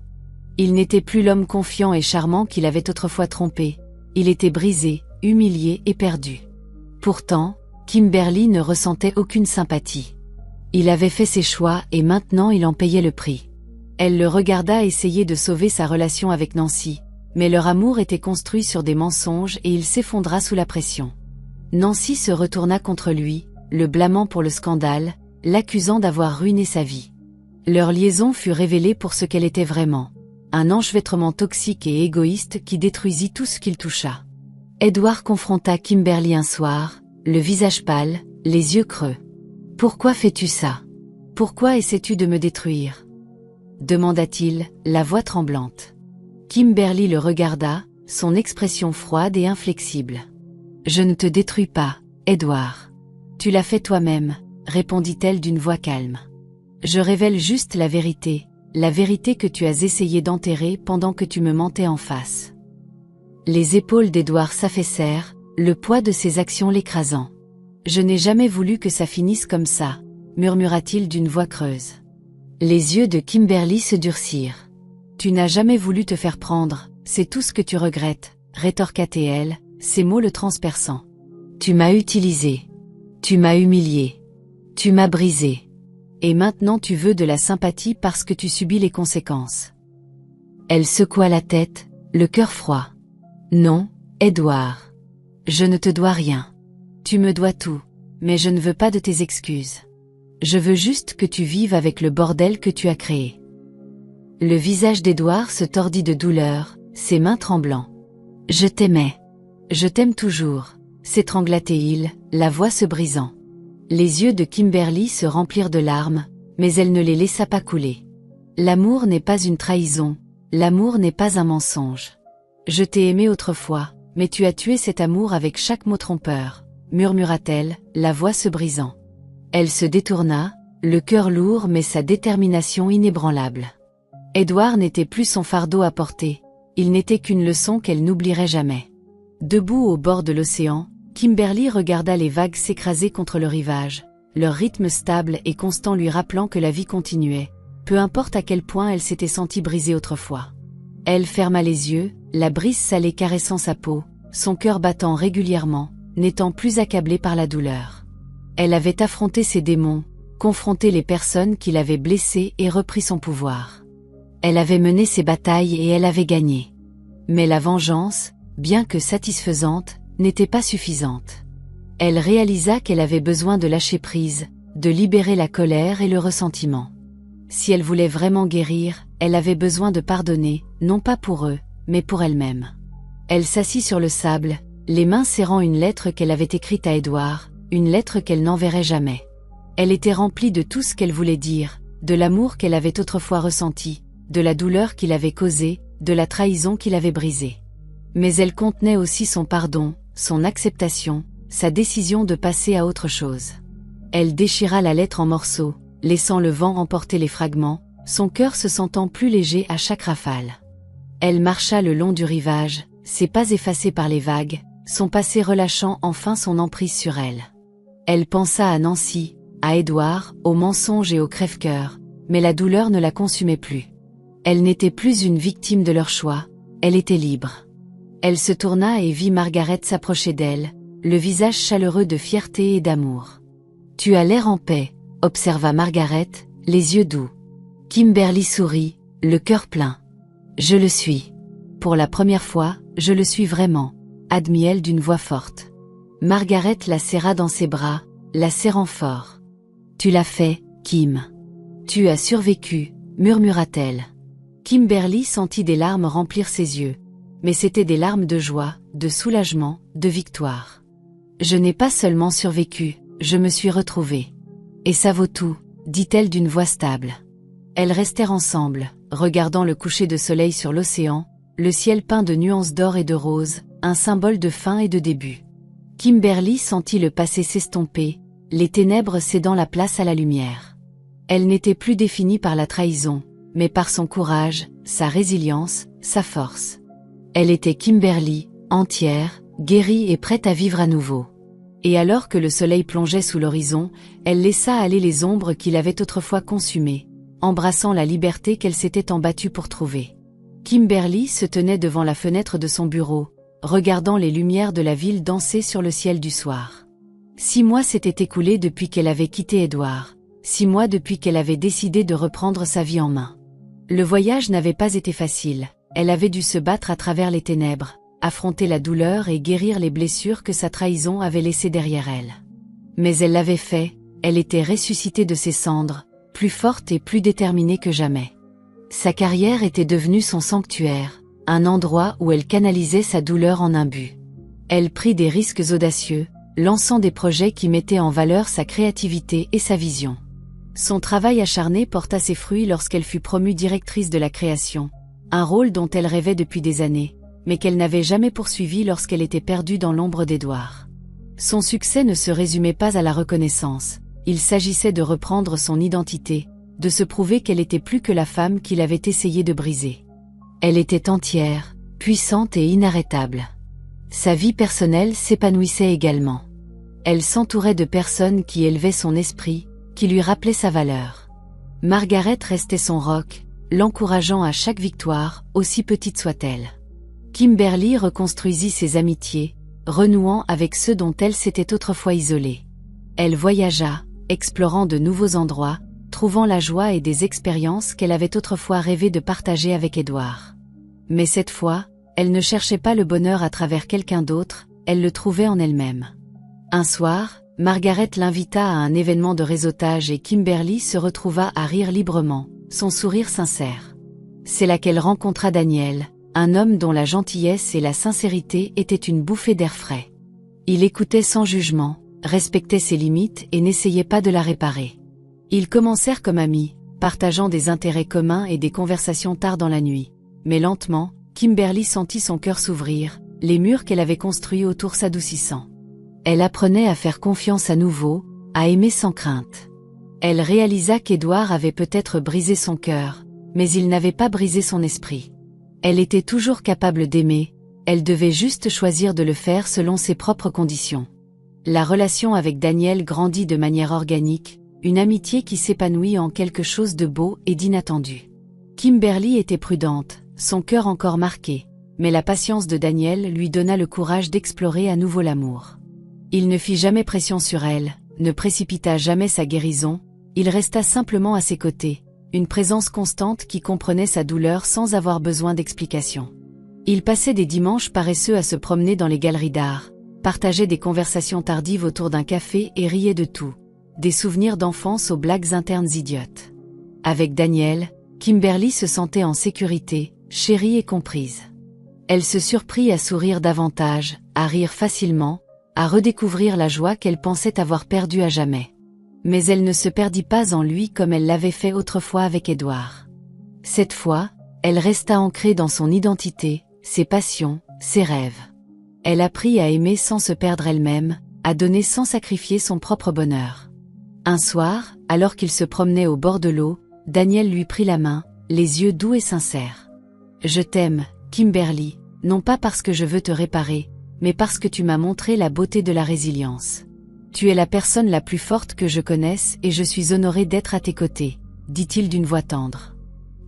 Il n'était plus l'homme confiant et charmant qu'il avait autrefois trompé, il était brisé, humilié et perdu. Pourtant, Kimberly ne ressentait aucune sympathie. Il avait fait ses choix et maintenant il en payait le prix. Elle le regarda essayer de sauver sa relation avec Nancy, mais leur amour était construit sur des mensonges et il s'effondra sous la pression. Nancy se retourna contre lui, le blâmant pour le scandale, l'accusant d'avoir ruiné sa vie. Leur liaison fut révélée pour ce qu'elle était vraiment. Un enchevêtrement toxique et égoïste qui détruisit tout ce qu'il toucha. Édouard confronta Kimberly un soir, le visage pâle, les yeux creux. « Pourquoi fais-tu ça? Pourquoi essaies-tu de me détruire ?» demanda-t-il, la voix tremblante. Kimberly le regarda, son expression froide et inflexible. « Je ne te détruis pas, Édouard. Tu l'as fait toi-même, répondit-elle d'une voix calme. Je révèle juste la vérité que tu as essayé d'enterrer pendant que tu me mentais en face. Les épaules d'Édouard s'affaissèrent, le poids de ses actions l'écrasant. Je n'ai jamais voulu que ça finisse comme ça, murmura-t-il d'une voix creuse. Les yeux de Kimberly se durcirent. Tu n'as jamais voulu te faire prendre, c'est tout ce que tu regrettes, rétorqua-t-elle, ses mots le transperçant. Tu m'as utilisé. Tu m'as humilié. Tu m'as brisé. Et maintenant tu veux de la sympathie parce que tu subis les conséquences. Elle secoua la tête, le cœur froid. Non, Édouard. Je ne te dois rien. Tu me dois tout, mais je ne veux pas de tes excuses. Je veux juste que tu vives avec le bordel que tu as créé. Le visage d'Édouard se tordit de douleur, ses mains tremblant. Je t'aimais. Je t'aime toujours, s'étrangla-t-il, la voix se brisant. Les yeux de Kimberly se remplirent de larmes, mais elle ne les laissa pas couler. L'amour n'est pas une trahison, l'amour n'est pas un mensonge. Je t'ai aimé autrefois, mais tu as tué cet amour avec chaque mot trompeur, murmura-t-elle, la voix se brisant. Elle se détourna, le cœur lourd mais sa détermination inébranlable. Édouard n'était plus son fardeau à porter, il n'était qu'une leçon qu'elle n'oublierait jamais. Debout au bord de l'océan, Kimberly regarda les vagues s'écraser contre le rivage, leur rythme stable et constant lui rappelant que la vie continuait, peu importe à quel point elle s'était sentie brisée autrefois. Elle ferma les yeux, la brise salée caressant sa peau, son cœur battant régulièrement, n'étant plus accablée par la douleur. Elle avait affronté ses démons, confronté les personnes qui l'avaient blessée et repris son pouvoir. Elle avait mené ses batailles et elle avait gagné. Mais la vengeance, bien que satisfaisante, n'était pas suffisante. Elle réalisa qu'elle avait besoin de lâcher prise, de libérer la colère et le ressentiment. Si elle voulait vraiment guérir, elle avait besoin de pardonner, non pas pour eux, mais pour elle-même. Elle s'assit sur le sable, les mains serrant une lettre qu'elle avait écrite à Édouard, une lettre qu'elle n'enverrait jamais. Elle était remplie de tout ce qu'elle voulait dire, de l'amour qu'elle avait autrefois ressenti, de la douleur qu'il avait causée, de la trahison qu'il avait brisée. Mais elle contenait aussi son pardon, son acceptation, sa décision de passer à autre chose. Elle déchira la lettre en morceaux, laissant le vent emporter les fragments, son cœur se sentant plus léger à chaque rafale. Elle marcha le long du rivage, ses pas effacés par les vagues, son passé relâchant enfin son emprise sur elle. Elle pensa à Nancy, à Édouard, aux mensonges et aux crève-cœurs, mais la douleur ne la consumait plus. Elle n'était plus une victime de leur choix, elle était libre. Elle se tourna et vit Margaret s'approcher d'elle, le visage chaleureux de fierté et d'amour. « Tu as l'air en paix », observa Margaret, les yeux doux. Kimberly sourit, le cœur plein. « Je le suis. Pour la première fois, je le suis vraiment », admit-elle d'une voix forte. Margaret la serra dans ses bras, la serrant fort. « Tu l'as fait, Kim. Tu as survécu », murmura-t-elle. Kimberly sentit des larmes remplir ses yeux. Mais c'étaient des larmes de joie, de soulagement, de victoire. « Je n'ai pas seulement survécu, je me suis retrouvée. Et ça vaut tout, dit-elle d'une voix stable. » Elles restèrent ensemble, regardant le coucher de soleil sur l'océan, le ciel peint de nuances d'or et de rose, un symbole de fin et de début. Kimberly sentit le passé s'estomper, les ténèbres cédant la place à la lumière. Elle n'était plus définie par la trahison, mais par son courage, sa résilience, sa force. Elle était Kimberly, entière, guérie et prête à vivre à nouveau. Et alors que le soleil plongeait sous l'horizon, elle laissa aller les ombres qui l'avaient autrefois consumée, embrassant la liberté qu'elle s'était tant battue pour trouver. Kimberly se tenait devant la fenêtre de son bureau, regardant les lumières de la ville danser sur le ciel du soir. 6 mois s'étaient écoulés depuis qu'elle avait quitté Édouard, 6 mois depuis qu'elle avait décidé de reprendre sa vie en main. Le voyage n'avait pas été facile, elle avait dû se battre à travers les ténèbres, affronter la douleur et guérir les blessures que sa trahison avait laissées derrière elle. Mais elle l'avait fait, elle était ressuscitée de ses cendres, plus forte et plus déterminée que jamais. Sa carrière était devenue son sanctuaire, un endroit où elle canalisait sa douleur en un but. Elle prit des risques audacieux, lançant des projets qui mettaient en valeur sa créativité et sa vision. Son travail acharné porta ses fruits lorsqu'elle fut promue directrice de la création, un rôle dont elle rêvait depuis des années, mais qu'elle n'avait jamais poursuivi lorsqu'elle était perdue dans l'ombre d'Édouard. Son succès ne se résumait pas à la reconnaissance, il s'agissait de reprendre son identité, de se prouver qu'elle était plus que la femme qu'il avait essayé de briser. Elle était entière, puissante et inarrêtable. Sa vie personnelle s'épanouissait également. Elle s'entourait de personnes qui élevaient son esprit, qui lui rappelaient sa valeur. Margaret restait son roc, l'encourageant à chaque victoire, aussi petite soit-elle. Kimberly reconstruisit ses amitiés, renouant avec ceux dont elle s'était autrefois isolée. Elle voyagea, explorant de nouveaux endroits, trouvant la joie et des expériences qu'elle avait autrefois rêvé de partager avec Édouard. Mais cette fois, elle ne cherchait pas le bonheur à travers quelqu'un d'autre, elle le trouvait en elle-même. Un soir, Margaret l'invita à un événement de réseautage et Kimberly se retrouva à rire librement, son sourire sincère. C'est là qu'elle rencontra Daniel, un homme dont la gentillesse et la sincérité étaient une bouffée d'air frais. Il écoutait sans jugement, respectait ses limites et n'essayait pas de la réparer. Ils commencèrent comme amis, partageant des intérêts communs et des conversations tard dans la nuit. Mais lentement, Kimberly sentit son cœur s'ouvrir, les murs qu'elle avait construits autour s'adoucissant. Elle apprenait à faire confiance à nouveau, à aimer sans crainte. Elle réalisa qu'Édouard avait peut-être brisé son cœur, mais il n'avait pas brisé son esprit. Elle était toujours capable d'aimer, elle devait juste choisir de le faire selon ses propres conditions. La relation avec Daniel grandit de manière organique, une amitié qui s'épanouit en quelque chose de beau et d'inattendu. Kimberly était prudente, son cœur encore marqué, mais la patience de Daniel lui donna le courage d'explorer à nouveau l'amour. Il ne fit jamais pression sur elle, ne précipita jamais sa guérison, il resta simplement à ses côtés, une présence constante qui comprenait sa douleur sans avoir besoin d'explication. Il passait des dimanches paresseux à se promener dans les galeries d'art, partageaient des conversations tardives autour d'un café et riaient de tout. Des souvenirs d'enfance aux blagues internes idiotes. Avec Daniel, Kimberly se sentait en sécurité, chérie et comprise. Elle se surprit à sourire davantage, à rire facilement, à redécouvrir la joie qu'elle pensait avoir perdue à jamais. Mais elle ne se perdit pas en lui comme elle l'avait fait autrefois avec Édouard. Cette fois, elle resta ancrée dans son identité, ses passions, ses rêves. Elle apprit à aimer sans se perdre elle-même, à donner sans sacrifier son propre bonheur. Un soir, alors qu'il se promenait au bord de l'eau, Daniel lui prit la main, les yeux doux et sincères. « Je t'aime, Kimberly, non pas parce que je veux te réparer, mais parce que tu m'as montré la beauté de la résilience. Tu es la personne la plus forte que je connaisse et je suis honoré d'être à tes côtés, » dit-il d'une voix tendre.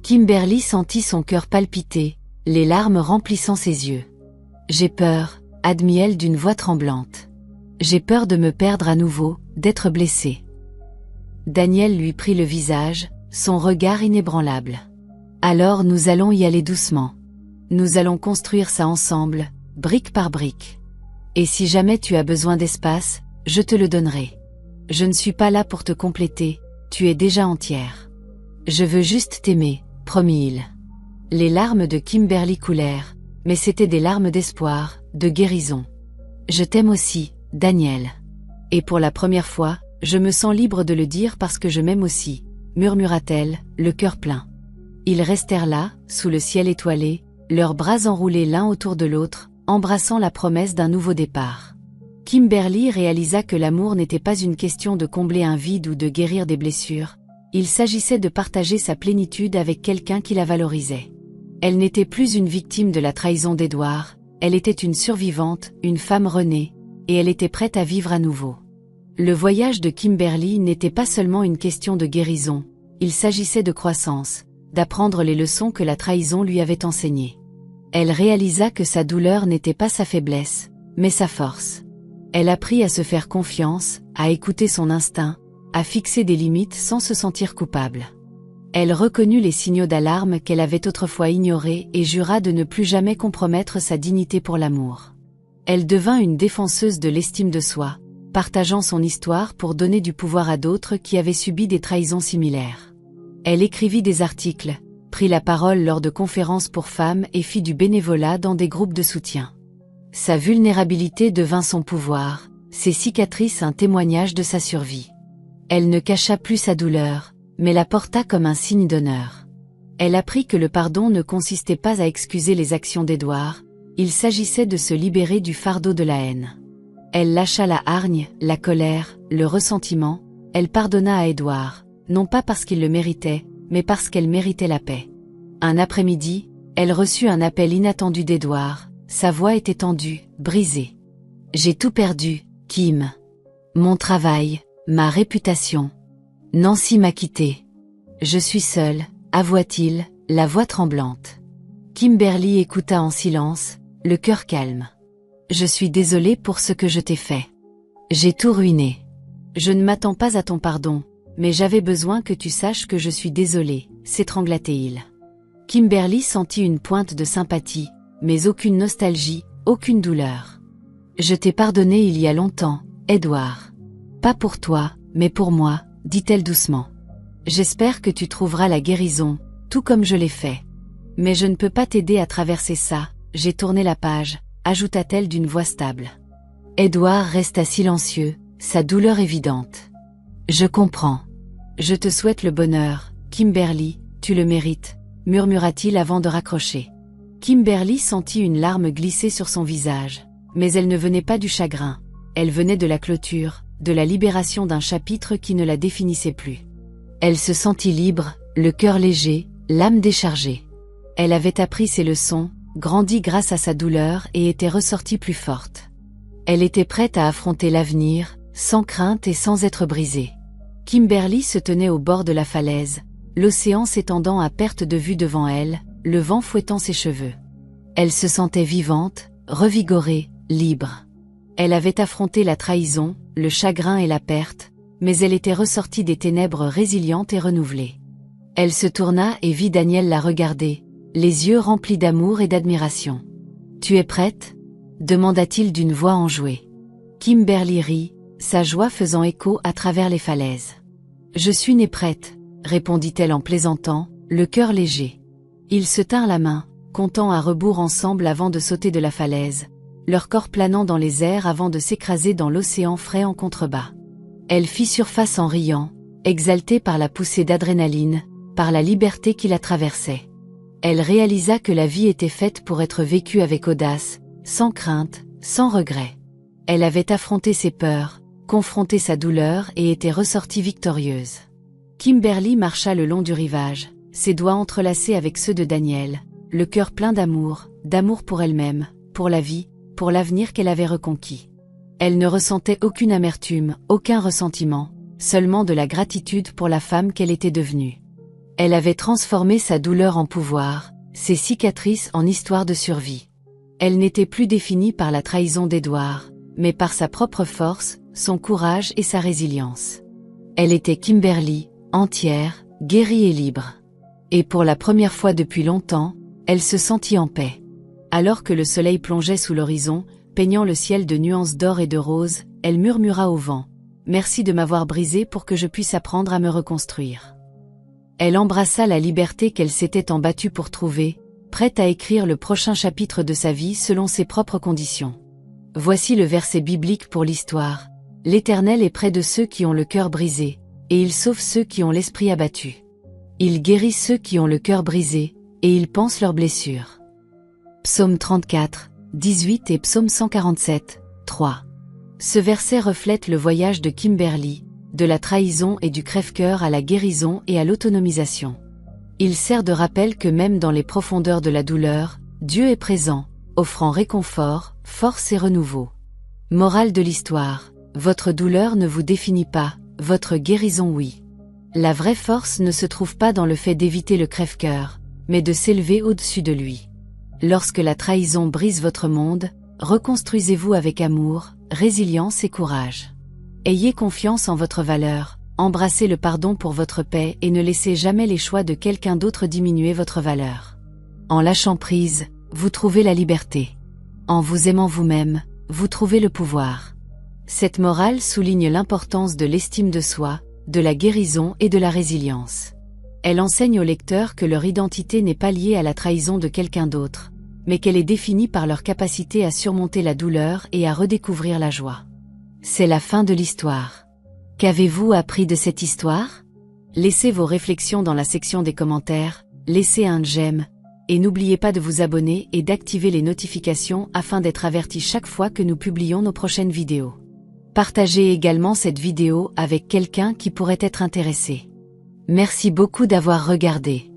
Kimberly sentit son cœur palpiter, les larmes remplissant ses yeux. « J'ai peur, » admit-elle d'une voix tremblante. « J'ai peur de me perdre à nouveau, d'être blessée. » Daniel lui prit le visage, son regard inébranlable. « Alors nous allons y aller doucement. Nous allons construire ça ensemble, brique par brique. Et si jamais tu as besoin d'espace, je te le donnerai. Je ne suis pas là pour te compléter, tu es déjà entière. Je veux juste t'aimer, promit-il. » Les larmes de Kimberly coulèrent, mais c'étaient des larmes d'espoir, de guérison. « Je t'aime aussi, Daniel. Et pour la première fois, je me sens libre de le dire parce que je m'aime aussi, » murmura-t-elle, le cœur plein. Ils restèrent là, sous le ciel étoilé, leurs bras enroulés l'un autour de l'autre, embrassant la promesse d'un nouveau départ. Kimberly réalisa que l'amour n'était pas une question de combler un vide ou de guérir des blessures, il s'agissait de partager sa plénitude avec quelqu'un qui la valorisait. Elle n'était plus une victime de la trahison d'Édouard, elle était une survivante, une femme renée, et elle était prête à vivre à nouveau. Le voyage de Kimberly n'était pas seulement une question de guérison, il s'agissait de croissance, d'apprendre les leçons que la trahison lui avait enseignées. Elle réalisa que sa douleur n'était pas sa faiblesse, mais sa force. Elle apprit à se faire confiance, à écouter son instinct, à fixer des limites sans se sentir coupable. Elle reconnut les signaux d'alarme qu'elle avait autrefois ignorés et jura de ne plus jamais compromettre sa dignité pour l'amour. Elle devint une défenseuse de l'estime de soi, partageant son histoire pour donner du pouvoir à d'autres qui avaient subi des trahisons similaires. Elle écrivit des articles, prit la parole lors de conférences pour femmes et fit du bénévolat dans des groupes de soutien. Sa vulnérabilité devint son pouvoir, ses cicatrices un témoignage de sa survie. Elle ne cacha plus sa douleur, mais la porta comme un signe d'honneur. Elle apprit que le pardon ne consistait pas à excuser les actions d'Édouard, il s'agissait de se libérer du fardeau de la haine. Elle lâcha la hargne, la colère, le ressentiment, elle pardonna à Édouard, non pas parce qu'il le méritait, mais parce qu'elle méritait la paix. Un après-midi, elle reçut un appel inattendu d'Édouard, sa voix était tendue, brisée. « J'ai tout perdu, Kim. Mon travail, ma réputation. Nancy m'a quitté. Je suis seule, » avoua-t-il, la voix tremblante. Kimberly écouta en silence, le cœur calme. « Je suis désolée pour ce que je t'ai fait. J'ai tout ruiné. Je ne m'attends pas à ton pardon, mais j'avais besoin que tu saches que je suis désolée, » s'étrangla-t-il. Kimberly sentit une pointe de sympathie, mais aucune nostalgie, aucune douleur. « Je t'ai pardonné il y a longtemps, Édouard. Pas pour toi, mais pour moi, » dit-elle doucement. « J'espère que tu trouveras la guérison, tout comme je l'ai fait. Mais je ne peux pas t'aider à traverser ça, j'ai tourné la page, » ajouta-t-elle d'une voix stable. Édouard resta silencieux, sa douleur évidente. « Je comprends. Je te souhaite le bonheur, Kimberly, tu le mérites, » murmura-t-il avant de raccrocher. Kimberly sentit une larme glisser sur son visage, mais elle ne venait pas du chagrin, elle venait de la clôture, de la libération d'un chapitre qui ne la définissait plus. Elle se sentit libre, le cœur léger, l'âme déchargée. Elle avait appris ses leçons, grandi grâce à sa douleur et était ressortie plus forte. Elle était prête à affronter l'avenir, sans crainte et sans être brisée. Kimberly se tenait au bord de la falaise, l'océan s'étendant à perte de vue devant elle, le vent fouettant ses cheveux. Elle se sentait vivante, revigorée, libre. Elle avait affronté la trahison, le chagrin et la perte, mais elle était ressortie des ténèbres résiliente et renouvelée. Elle se tourna et vit Daniel la regarder, les yeux remplis d'amour et d'admiration. « Tu es prête ? demanda-t-il d'une voix enjouée. Kimberly rit, sa joie faisant écho à travers les falaises. Je suis née prête, répondit-elle en plaisantant, le cœur léger. Ils se tinrent la main, comptant à rebours ensemble avant de sauter de la falaise, leur corps planant dans les airs avant de s'écraser dans l'océan frais en contrebas. Elle fit surface en riant, exaltée par la poussée d'adrénaline, par la liberté qui la traversait. Elle réalisa que la vie était faite pour être vécue avec audace, sans crainte, sans regret. Elle avait affronté ses peurs, confronté sa douleur et était ressortie victorieuse. Kimberly marcha le long du rivage, ses doigts entrelacés avec ceux de Daniel, le cœur plein d'amour pour elle-même, pour la vie, pour l'avenir qu'elle avait reconquis. Elle ne ressentait aucune amertume, aucun ressentiment, seulement de la gratitude pour la femme qu'elle était devenue. Elle avait transformé sa douleur en pouvoir, ses cicatrices en histoire de survie. Elle n'était plus définie par la trahison d'Edward, mais par sa propre force, son courage et sa résilience. Elle était Kimberly, entière, guérie et libre. Et pour la première fois depuis longtemps, elle se sentit en paix. Alors que le soleil plongeait sous l'horizon, peignant le ciel de nuances d'or et de rose, elle murmura au vent. « Merci de m'avoir brisé pour que je puisse apprendre à me reconstruire. » Elle embrassa la liberté qu'elle s'était tant battue pour trouver, prête à écrire le prochain chapitre de sa vie selon ses propres conditions. Voici le verset biblique pour l'histoire. « L'Éternel est près de ceux qui ont le cœur brisé, et il sauve ceux qui ont l'esprit abattu. Il guérit ceux qui ont le cœur brisé, et il panse leurs blessures. » Psaume 34, 18 et Psaume 147, 3. Ce verset reflète le voyage de Kimberly, de la trahison et du crève-cœur à la guérison et à l'autonomisation. Il sert de rappel que même dans les profondeurs de la douleur, Dieu est présent, offrant réconfort, force et renouveau. Morale de l'histoire, votre douleur ne vous définit pas, votre guérison oui. La vraie force ne se trouve pas dans le fait d'éviter le crève-cœur, mais de s'élever au-dessus de lui. Lorsque la trahison brise votre monde, reconstruisez-vous avec amour, résilience et courage. Ayez confiance en votre valeur, embrassez le pardon pour votre paix et ne laissez jamais les choix de quelqu'un d'autre diminuer votre valeur. En lâchant prise, vous trouvez la liberté. En vous aimant vous-même, vous trouvez le pouvoir. Cette morale souligne l'importance de l'estime de soi, de la guérison et de la résilience. Elle enseigne aux lecteurs que leur identité n'est pas liée à la trahison de quelqu'un d'autre, mais qu'elle est définie par leur capacité à surmonter la douleur et à redécouvrir la joie. C'est la fin de l'histoire. Qu'avez-vous appris de cette histoire? Laissez vos réflexions dans la section des commentaires, laissez un j'aime, et n'oubliez pas de vous abonner et d'activer les notifications afin d'être averti chaque fois que nous publions nos prochaines vidéos. Partagez également cette vidéo avec quelqu'un qui pourrait être intéressé. Merci beaucoup d'avoir regardé.